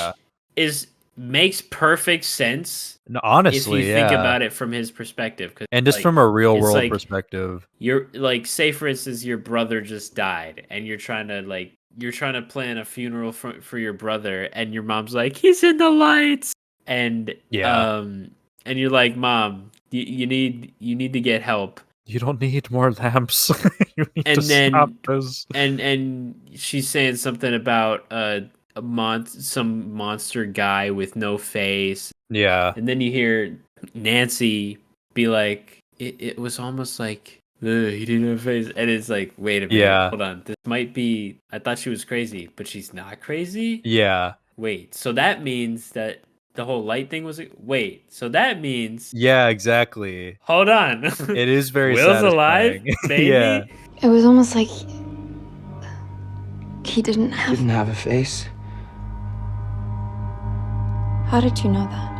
makes perfect sense. No, honestly, if you think about it from his perspective, and just like, from a real world like, perspective, you're like, say for instance, your brother just died, and you're trying to plan a funeral for your brother, and your mom's like, he's in the lights, and and you're like, Mom, you need to get help. You don't need more lamps. You need and to then stop this. And she's saying something about some monster guy with no face. Yeah. And then you hear Nancy be like, it was almost like he didn't have a face. And it's like, wait a minute, hold on. This might be, I thought she was crazy, but she's not crazy? Yeah. Wait, so that means that the whole light thing was, wait, so that means... Yeah, exactly. Hold on. It is very Will's satisfying. alive, baby? Yeah. It was almost like he didn't have a face. How did you know that?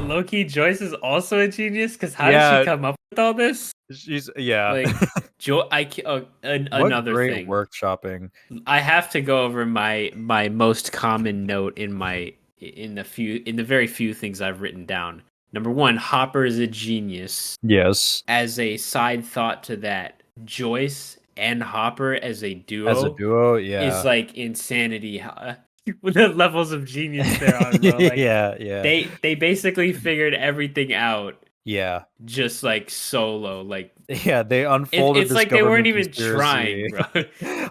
Low-key, Joyce is also a genius, because how did she come up with all this? She's like another great thing. Workshopping. I have to go over my most common note in the very few things I've written down. Number 1, Hopper is a genius. Yes. As a side thought to that, Joyce and Hopper as a duo. Is like insanity. The levels of genius there are, bro. Like, yeah. They basically figured everything out. Yeah. Just like solo, like they unfolded. It's like they weren't even trying, bro.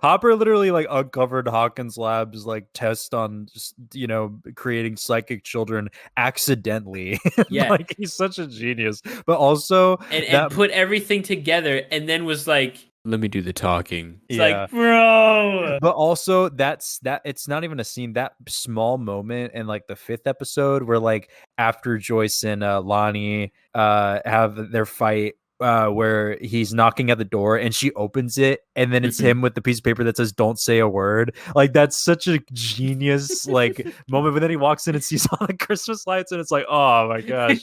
Hopper literally like uncovered Hawkins Labs like test on just, you know, creating psychic children accidentally. Yeah, like he's such a genius, but also and put everything together, and then was like, let me do the talking. It's yeah. like, bro. But also that it's not even a scene, that small moment in like the 5th episode where like after Joyce and Lonnie have their fight, where he's knocking at the door and she opens it and then it's him with the piece of paper that says don't say a word. Like that's such a genius like moment, but then he walks in and sees all the Christmas lights and it's like, oh my gosh.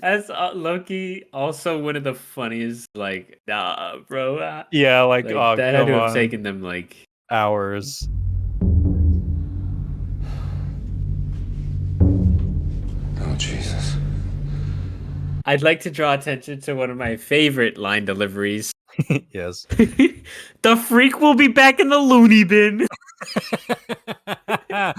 that's Loki also one of the funniest, like, nah bro, yeah, like oh, that had to have taken them like hours. Oh Jesus. I'd like to draw attention to one of my favorite line deliveries. Yes. The freak will be back in the loony bin. Yeah,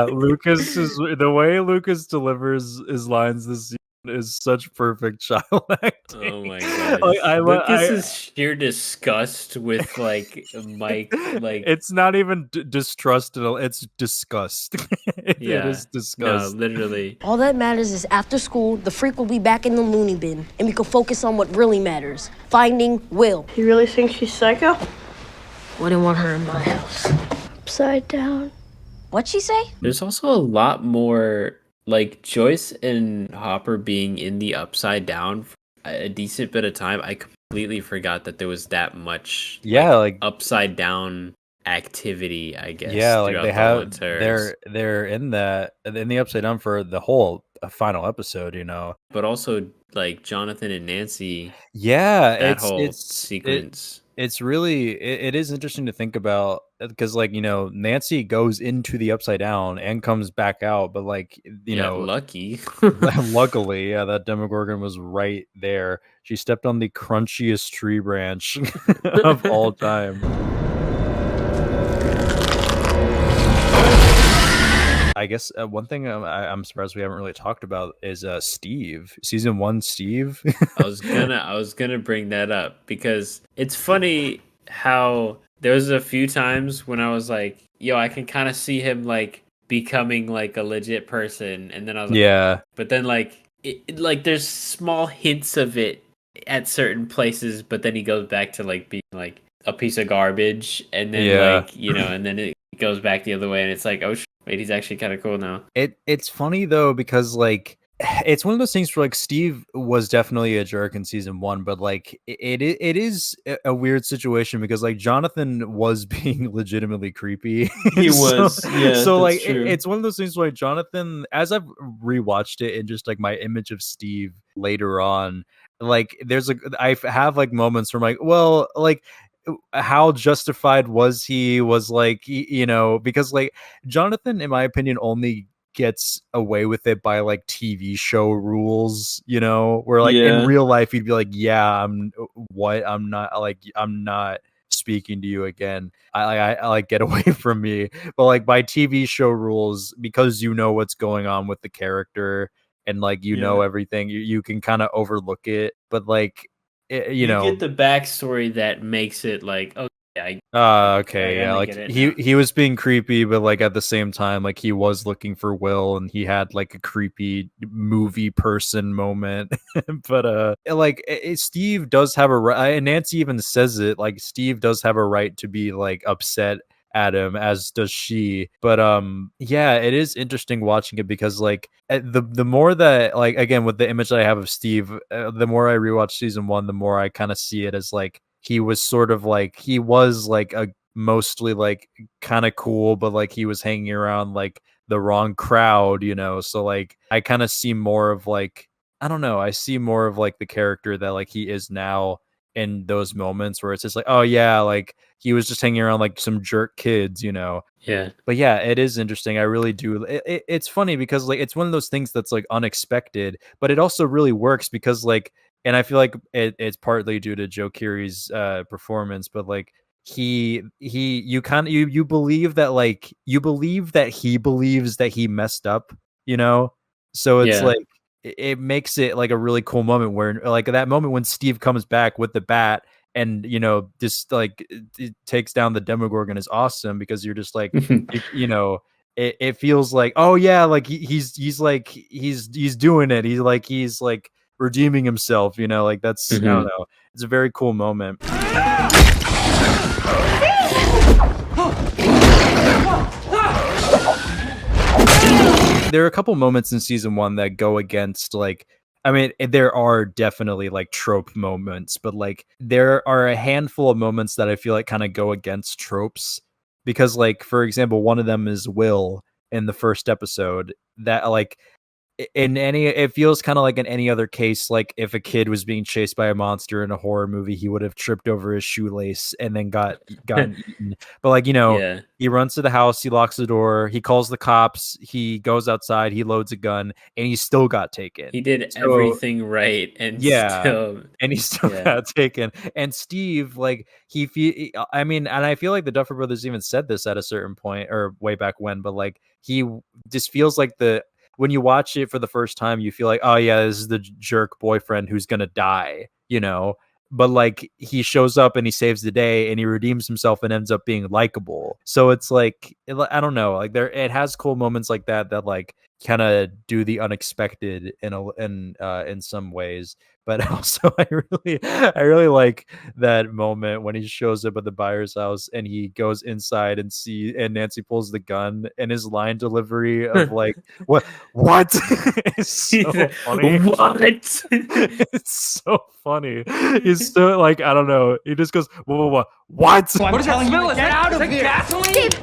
the way Lucas delivers his lines this season is such perfect child acting. Oh my god! Like, Lucas is sheer disgust with like Mike. Like it's not even distrust; it's disgust. It is disgust. No, literally. All that matters is after school, the freak will be back in the loony bin, and we can focus on what really matters: finding Will. You really think she's psycho? Wouldn't want her in my house. Upside down. What'd she say? There's also a lot more. Like Joyce and Hopper being in the upside down for a decent bit of time, I completely forgot that there was that much like upside down activity, I guess. Yeah, like they throughout the have entire they're in the Upside Down for the whole final episode, you know. but also like Jonathan and Nancy, Yeah, that whole sequence. it's really it is interesting to think about because like, you know, Nancy goes into the Upside Down and comes back out, but like, you know, lucky. luckily, yeah, that Demogorgon was right there. She stepped on the crunchiest tree branch of all time. I guess one thing I'm surprised we haven't really talked about is Steve, season 1 Steve. I was gonna bring that up because it's funny how there was a few times when I was like, yo, I can kind of see him like becoming like a legit person, and then I was like, Yeah, but then like like there's small hints of it at certain places, but then he goes back to like being like a piece of garbage, and then Yeah. like, you know, and then it goes back the other way, and it's like, oh wait, he's actually kind of cool now. it's funny though because like it's one of those things where like Steve was definitely a jerk in season 1, but like it is a weird situation because like Jonathan was being legitimately creepy. He So- was, yeah, So like that's true. it's one of those things where like, Jonathan, as I've rewatched it and just like my image of Steve later on, like I have like moments where I'm like, well, like how justified was he? Was like you know, because like Jonathan, in my opinion, only gets away with it by like TV show rules, you know, where like in Yeah. real life he'd be like, yeah, I'm not speaking to you again. I like get away from me. But like by TV show rules, because you know what's going on with the character and like you know everything, you can kind of overlook it. But like you know, get the backstory that makes it like, oh yeah, okay, I yeah, kinda like get it he was being creepy, but like at the same time, like he was looking for Will, and he had like a creepy movie person moment. But like Steve does have a right, and Nancy even says it. Like Steve does have a right to be like upset at him, as does she. But yeah, it is interesting watching it because like the more that like again with the image that I have of Steve, the more I rewatch season 1, the more I kind of see it as like he was sort of like he was like a mostly like kind of cool, but like he was hanging around like the wrong crowd, you know. So like I kind of see more of like I don't know, I see more of like the character that like he is now in those moments where it's just like, oh yeah, like he was just hanging around like some jerk kids, you know. yeah. But yeah, it is interesting. I really do. It's funny because like it's one of those things that's like unexpected, but it also really works because like, and I feel like it's partly due to Joe Keery's performance, but like you kind of you believe that like you believe that he believes that he messed up, you know. So it's Yeah. like it makes it like a really cool moment where like that moment when Steve comes back with the bat and you know just like it takes down the Demogorgon is awesome because you're just like you know it feels like oh yeah like he's like he's doing it he's like redeeming himself, you know, like that's I don't know, it's a very cool moment. There are a couple moments in season 1 that go against like I mean, there are definitely like trope moments, but like there are a handful of moments that I feel like kind of go against tropes because like for example, one of them is Will in the first episode that like in any it feels kind of like in any other case, like if a kid was being chased by a monster in a horror movie, he would have tripped over his shoelace and then gotten eaten. But like, you know, Yeah. he runs to the house, he locks the door, he calls the cops, he goes outside, he loads a gun, and he still got taken. He did So- everything right, and Yeah. still, and he still Yeah. got taken. And Steve, like I mean, and I feel like the Duffer Brothers even said this at a certain point or way back when, but like he just feels like when you watch it for the first time, you feel like, oh yeah, this is the jerk boyfriend who's gonna die, you know. But like he shows up and he saves the day and he redeems himself and ends up being likable. So it's like I don't know, like it has cool moments like that like kind of do the unexpected in some ways. But also, I really like that moment when he shows up at the buyer's house and he goes inside and Nancy pulls the gun, and his line delivery of like, what is so funny. What? It's so funny. He's so like, I don't know. He just goes, what? What does that smell? Get out of here! Gasoline? Steve,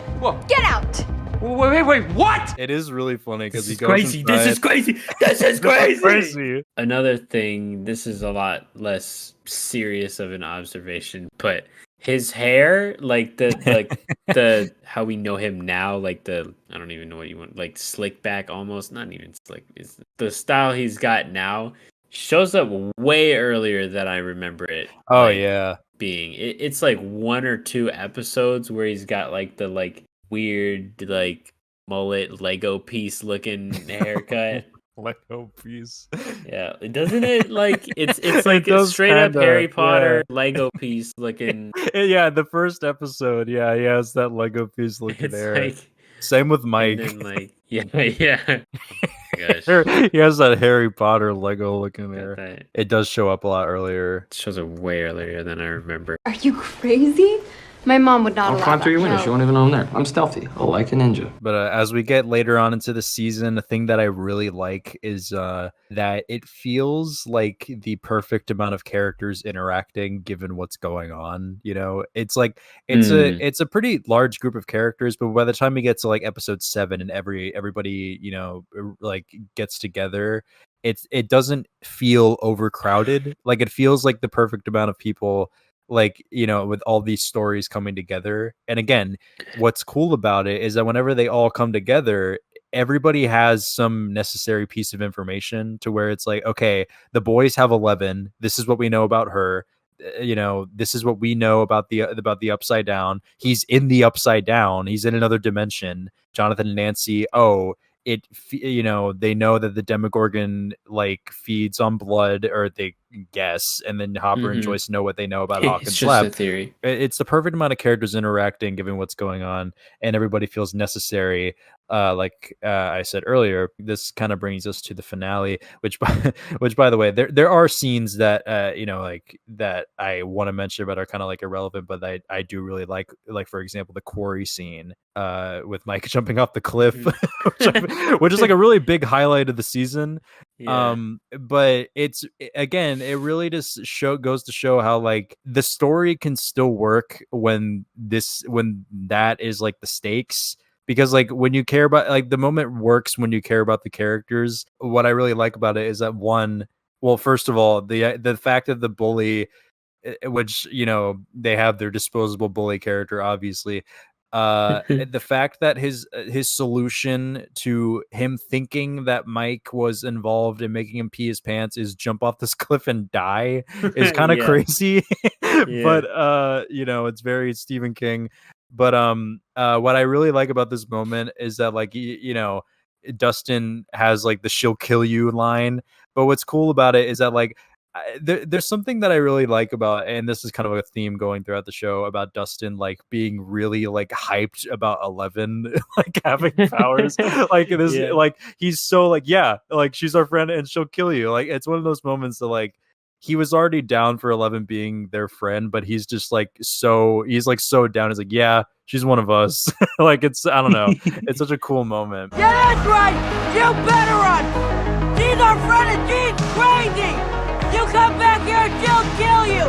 get out! Wait, what? It is really funny because he goes crazy. inside. This is crazy. This is crazy. Crazy. Another thing, this is a lot less serious of an observation, but his hair, like the how we know him now, like I don't even know what you want, like slick back almost, not even slick. It's the style he's got now shows up way earlier than I remember it. Oh like, yeah. being it's like 1 or 2 episodes where he's got like the like weird like mullet Lego piece looking haircut. Lego piece. Yeah, doesn't it like it's like a straight up Harry Potter Lego piece looking. Yeah, the first episode. Yeah, he has that Lego piece looking hair. Like, same with Mike. And then, like, yeah. Gosh. He has that Harry Potter Lego looking hair. That. It does show up a lot earlier. It shows up way earlier than I remember. Are you crazy? My mom would not I'll allow climb that. through your windows. You won't even know I'm there. I'm stealthy, like a ninja. But as we get later on into the season, the thing that I really like is that it feels like the perfect amount of characters interacting given what's going on. You know, it's like it's a pretty large group of characters, but by the time we get to like episode 7 and everybody, you know, like gets together, it doesn't feel overcrowded. Like it feels like the perfect amount of people, like, you know, with all these stories coming together. And again, what's cool about it is that whenever they all come together, everybody has some necessary piece of information to where it's like, okay, the boys have 11. This is what we know about her. You know, this is what we know about the upside down. He's in the upside down. He's in another dimension. Jonathan and Nancy, you know, they know that the Demogorgon like feeds on blood, or they guess, and then Hopper and Joyce know what they know about Hawkins' It's just lab. a theory. It's the perfect amount of characters interacting, given what's going on, and everybody feels necessary. Like I said earlier, this kind of brings us to the finale, which by the way, there are scenes that you know, like that I want to mention but are kind of like irrelevant, but I do really like for example the quarry scene with Mike jumping off the cliff, which is like a really big highlight of the season. Yeah. But it's, again, it really just goes to show how like the story can still work when that is like the stakes. Because like when you care about, like, the moment works when you care about the characters. What I really like about it is that first of all, the fact that the bully, which, you know, they have their disposable bully character, obviously, the fact that his solution to him thinking that Mike was involved in making him pee his pants is jump off this cliff and die is kind of crazy. But you know, it's very Stephen King. But what I really like about this moment is that, like, you know, Dustin has like the "she'll kill you" line, but what's cool about it is that, like, there's something that I really like about, and this is kind of a theme going throughout the show, about Dustin like being really like hyped about 11 like having powers. Like this, like he's so like, yeah, like she's our friend and she'll kill you. Like it's one of those moments that, like, he was already down for 11 being their friend, but he's just like he's so down. He's like, yeah, she's one of us. Like, it's, I don't know, it's such a cool moment. Yeah, that's right. You better run. She's our friend and she's crazy. You come back here and she'll kill you.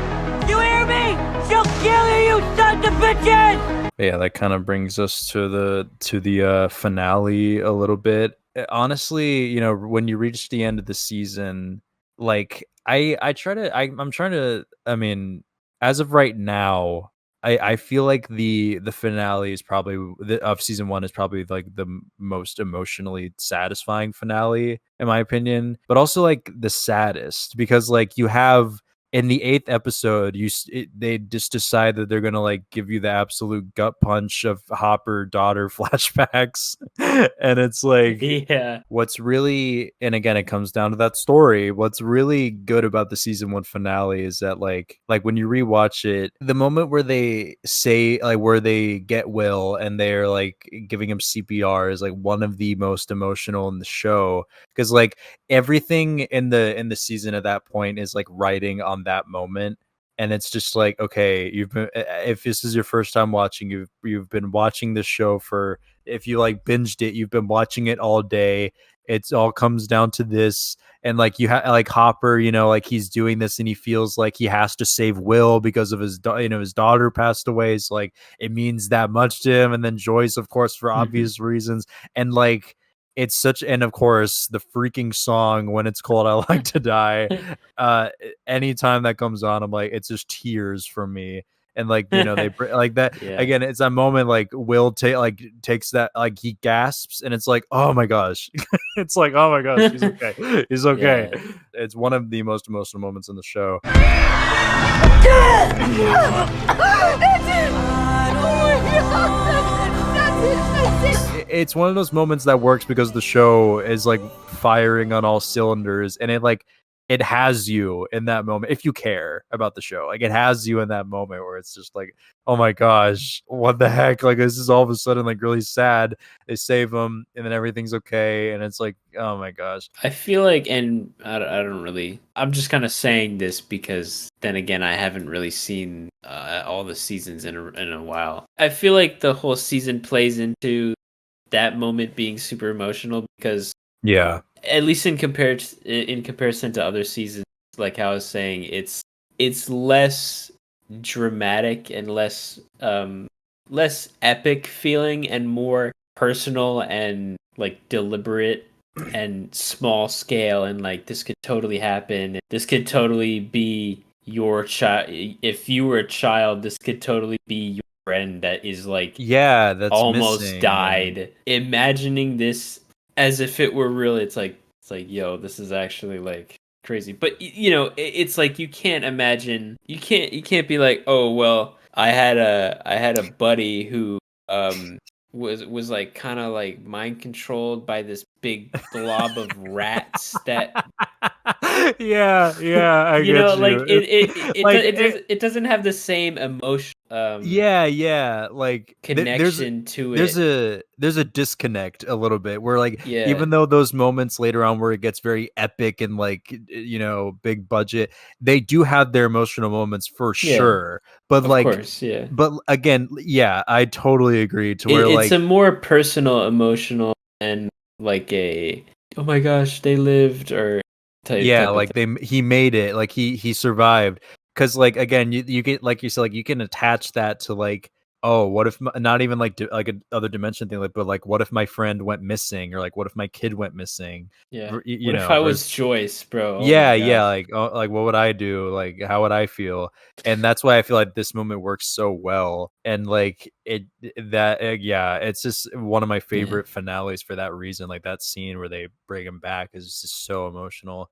You hear me? She'll kill you, you sons of bitches. Yeah, that kind of brings us to the finale a little bit. Honestly, you know, when you reach the end of the season, like, I'm trying to, I mean, as of right now, I feel like the finale is probably of season 1 is probably like the most emotionally satisfying finale in my opinion, but also like the saddest, because like you have in the 8th episode, they just decide that they're gonna like give you the absolute gut punch of Hopper daughter flashbacks, and it's like, Yeah. what's really, and again, it comes down to that story. What's really good about the season 1 finale is that like when you rewatch it, the moment where they say like where they get Will and they're like giving him CPR is like one of the most emotional in the show, because like everything in the season at that point is like writing on that moment. And it's just like, okay, you've been, if this is your first time watching, you've been watching this show for, if you like binged it, you've been watching it all day. It's all comes down to this. And like you have like Hopper, you know, like he's doing this and he feels like he has to save Will because of his his daughter passed away. So like it means that much to him. And then Joyce, of course, for obvious reasons. And like it's such, and of course the freaking song when it's called I Like to Die, anytime that comes on, I'm like, it's just tears from me. And like, you know, they like that again, it's a moment like Will takes that, like he gasps and it's like, oh my gosh. It's like, oh my gosh, he's okay. He's okay. Yeah. It's one of the most emotional moments in the show. It's one of those moments that works because the show is like firing on all cylinders, and it has you in that moment if you care about the show. Like it has you in that moment where it's just like, oh my gosh, what the heck? Like this is all of a sudden like really sad. They save him and then everything's okay, and it's like, oh my gosh. I feel like, and I don't really, I'm just kind of saying this because then again, I haven't really seen all the seasons in a while. I feel like the whole season plays into that moment being super emotional because at least in comparison to other seasons, like how I was saying, it's less dramatic and less epic feeling and more personal and like deliberate and small scale, and like this could totally happen. This could totally be your child. If you were a child, this could totally be your friend that is like that's almost missing. died. Imagining this as if it were real, it's like yo, this is actually like crazy. But you know, it's like you can't imagine, you can't be like, oh well, I had a buddy who was like kind of like mind controlled by this big blob of rats that I you get know, you. like it doesn't have the same emotion like connection to it. There's a disconnect a little bit where like even though those moments later on where it gets very epic and like, you know, big budget, they do have their emotional moments for sure, but of like course, but again, I totally agree to where it's a more personal, emotional, and like a, oh my gosh, they lived, or type like he made it, like he survived. Because like again, you get, like you said, like you can attach that to like, oh, what if not even like like a other dimension thing, like, but like what if my friend went missing, or like what if my kid went missing? Yeah. You what know, if I was Joyce, bro? Like like what would I do? Like how would I feel? And that's why I feel like this moment works so well. And like it's just one of my favorite finales for that reason. Like that scene where they bring him back is just so emotional.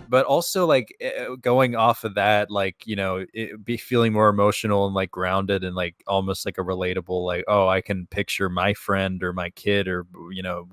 But also like going off of that, like, you know, be feeling more emotional and like grounded and like almost like a relatable, like, oh, I can picture my friend or my kid or, you know,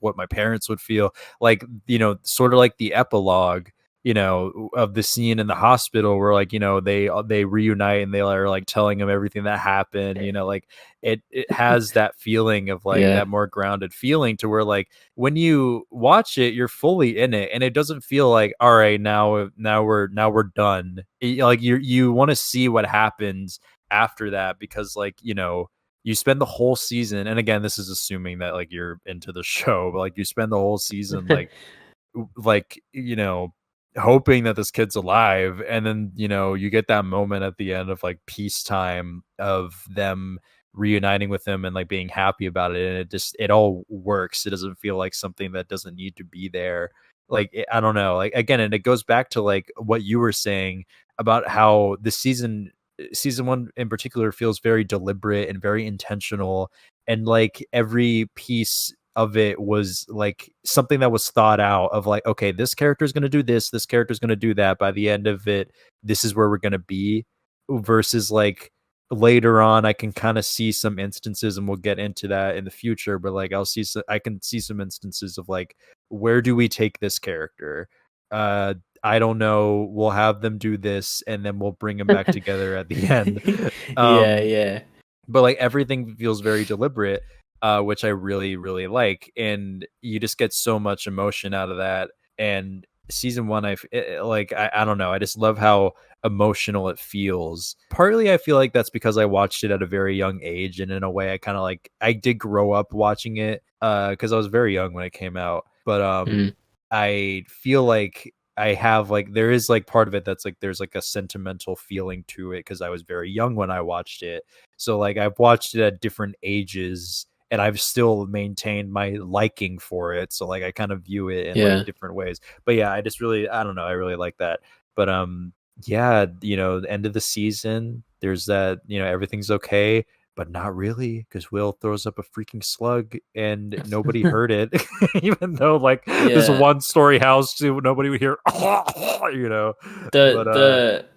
what my parents would feel like, you know, sort of like the epilogue, you know, of the scene in the hospital where like, you know, they reunite and they are like telling him everything that happened, you know, like it has that feeling of like that more grounded feeling to where like when you watch it, you're fully in it and it doesn't feel like, all right, now we're done. Like you want to see what happens after that, because like, you know, you spend the whole season, and again, this is assuming that like you're into the show, but like you spend the whole season like, you know, hoping that this kid's alive, and then, you know, you get that moment at the end of like peacetime of them reuniting with him and like being happy about it, and it all works. It doesn't feel like something that doesn't need to be there. Like I don't know, like again, and it goes back to like what you were saying about how the season 1 in particular feels very deliberate and very intentional, and like every piece of it was like something that was thought out of like, okay, this character is going to do this character is going to do that. By the end of it, this is where we're going to be, versus like later on I can kind of see some instances, and we'll get into that in the future, but like I can see some instances of like, where do we take this character? I don't know, we'll have them do this and then we'll bring them back together at the end. Yeah. But like everything feels very deliberate, which I really, really like. And you just get so much emotion out of that. And season one, I don't know. I just love how emotional it feels. Partly, I feel like that's because I watched it at a very young age. And in a way, I kind of like, I did grow up watching it because I was very young when it came out. But I feel like I have like, there is like part of it that's like, there's like a sentimental feeling to it because I was very young when I watched it. So like I've watched it at different ages and I've still maintained my liking for it. So like I kind of view it in like different ways. But yeah, I don't know, I really like that. But yeah, you know, the end of the season, there's that, you know, everything's okay, but not really, because Will throws up a freaking slug and nobody heard it. Even though like this one story house, nobody would hear, you know.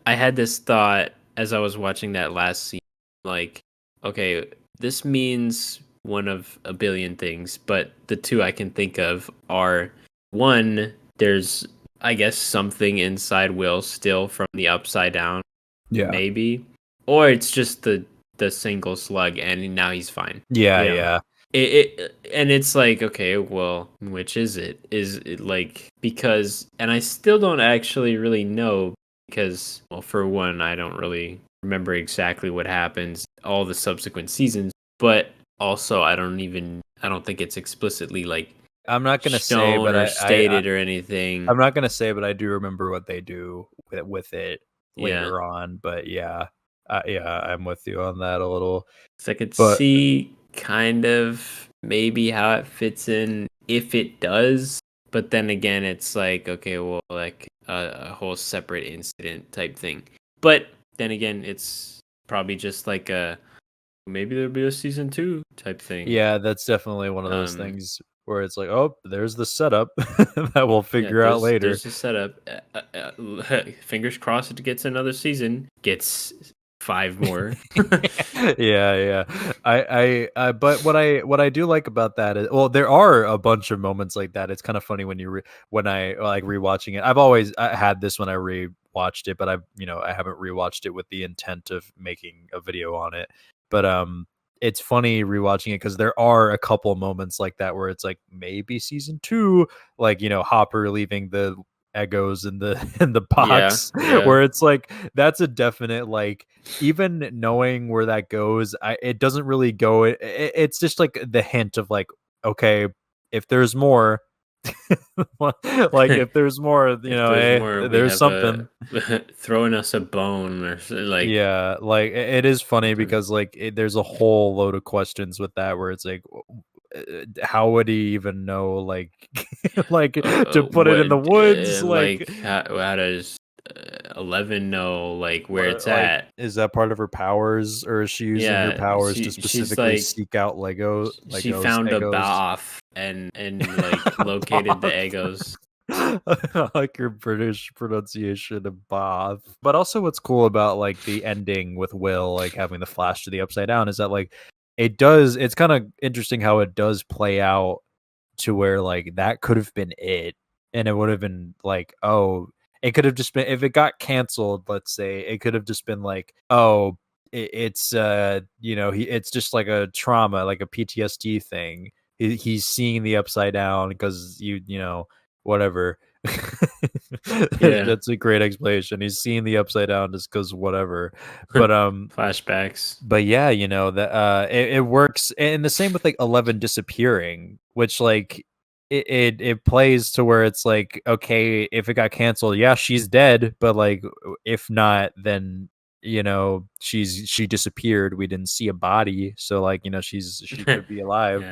I had this thought as I was watching that last scene, like, okay, this means one of a billion things, but the two I can think of are, one, there's, I guess, something inside Will still from the Upside Down, maybe, or it's just the single slug and now he's fine. Yeah. And it's like, okay, well, which is it? Is it like, because, and I still don't actually really know, because, well, for one, I don't really remember exactly what happens all the subsequent seasons, but also I don't think it's explicitly like, I'm not gonna say, but or stated or anything. I'm not gonna say, but I do remember what they do with it later on. But yeah, I'm with you on that a little. So I could see kind of maybe how it fits in if it does, but then again, it's like, okay, well, like a whole separate incident type thing. But then again, it's probably just like maybe there'll be a season 2 type thing. Yeah, that's definitely one of those things where it's like, oh, there's the setup that we'll figure out later. There's a setup. Fingers crossed it gets another season. Gets 5 more. Yeah. But what I do like about that is, well, there are a bunch of moments like that. It's kind of funny when when I like rewatching it. I had this when I rewatched it, but I haven't rewatched it with the intent of making a video on it. But it's funny rewatching it because there are a couple moments like that where it's like maybe season 2, like, you know, Hopper leaving the Eggos in the box, where it's like, that's a definite, like, even knowing where that goes, it doesn't really go, it's just like the hint of like, okay, if there's more, like if there's more, you know, there's something throwing us a bone or like, yeah, like it is funny because like there's a whole load of questions with that where it's like, how would he even know, like like to put it in the woods, like how does 11 know like where it's at? Is that part of her powers, or is she using her powers to specifically seek out Legos? She found a Bath and like located the Eggos. I like your British pronunciation of Bath. But also what's cool about like the ending with Will like having the flash to the Upside Down is that like it's kind of interesting how it does play out to where like that could have been it, and it would have been like, oh, it could have just been, if it got canceled, let's say, it could have just been like, oh, it's you know, it's just like a trauma, like a PTSD thing. He's seeing the Upside Down because you know, whatever. That's a great explanation. He's seeing the Upside Down just because whatever. But flashbacks. But yeah, you know, that it works. And the same with like 11 disappearing, which like it plays to where it's like, okay, if it got canceled, yeah, she's dead, but like if not, then, you know, she disappeared, we didn't see a body, so like, you know, she could be alive.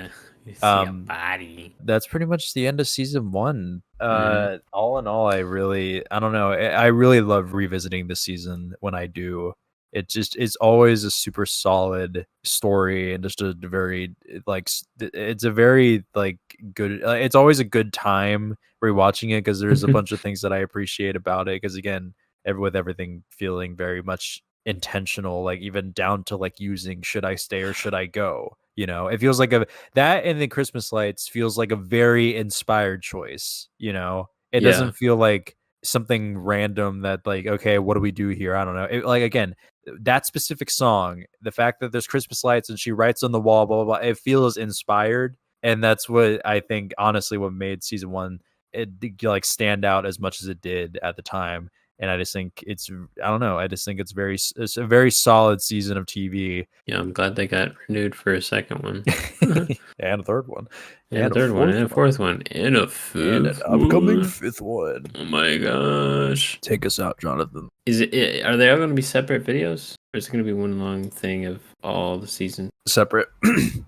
You see a body. That's pretty much the end of season 1. All in all, I don't know, I really love revisiting this season when I do. it's always a super solid story, and just a very like it's a very like good. It's always a good time rewatching it because there's a bunch of things that I appreciate about it. Because again, with everything feeling very much intentional, like even down to like using should I stay or should I go. It feels like that, and the Christmas lights feels like a very inspired choice. It doesn't feel like something random that like, okay, what do we do here? I don't know. Like again, that specific song, the fact that there's Christmas lights and she writes on the wall, blah blah blah, it feels inspired, and that's what I think honestly what made season 1 it like stand out as much as it did at the time. And I just think it's a very solid season of TV. Yeah, I'm glad they got renewed for a second one. And a third one. And a third one, and a fourth one, and a fifth and an upcoming fifth one. Oh my gosh. Take us out, Jonathan. Are they all going to be separate videos? Or is it going to be one long thing of all the seasons? Separate.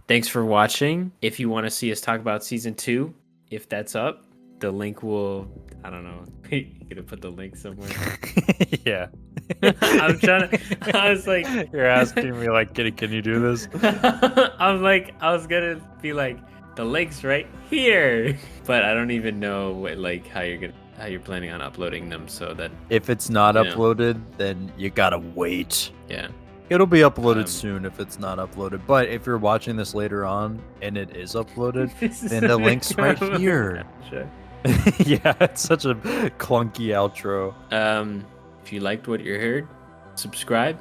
Thanks for watching. If you want to see us talk about season 2, if that's up, the link will, I don't know. You're going to put the link somewhere? Yeah. I was like. You're asking me like, can you do this? I was going to be like, the link's right here. But I don't even know how you're planning on uploading them, so that if it's not uploaded, then you gotta wait. Yeah. It'll be uploaded soon if it's not uploaded. But if you're watching this later on and it is uploaded, then the link's right here. Sure. Yeah, it's such a clunky outro. If you liked what you heard, subscribe.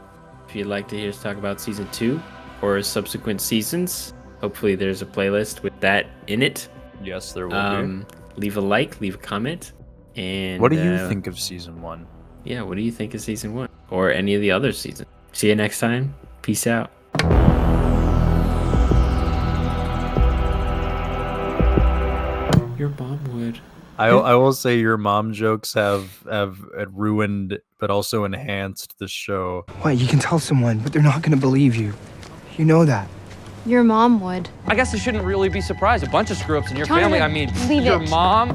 If you'd like to hear us talk about season 2 or subsequent seasons, hopefully there's a playlist with that in it. Yes, there will be. Leave a like, leave a comment. And what do you think of season 1? Yeah, what do you think of season 1 or any of the other seasons? See you next time. Peace out. Your mom would. I will say your mom jokes have ruined but also enhanced the show. What? You can tell someone, but they're not going to believe you. You know that. Your mom would. I guess I shouldn't really be surprised. A bunch of screw-ups in your Tell her family. to I mean, leave your it. mom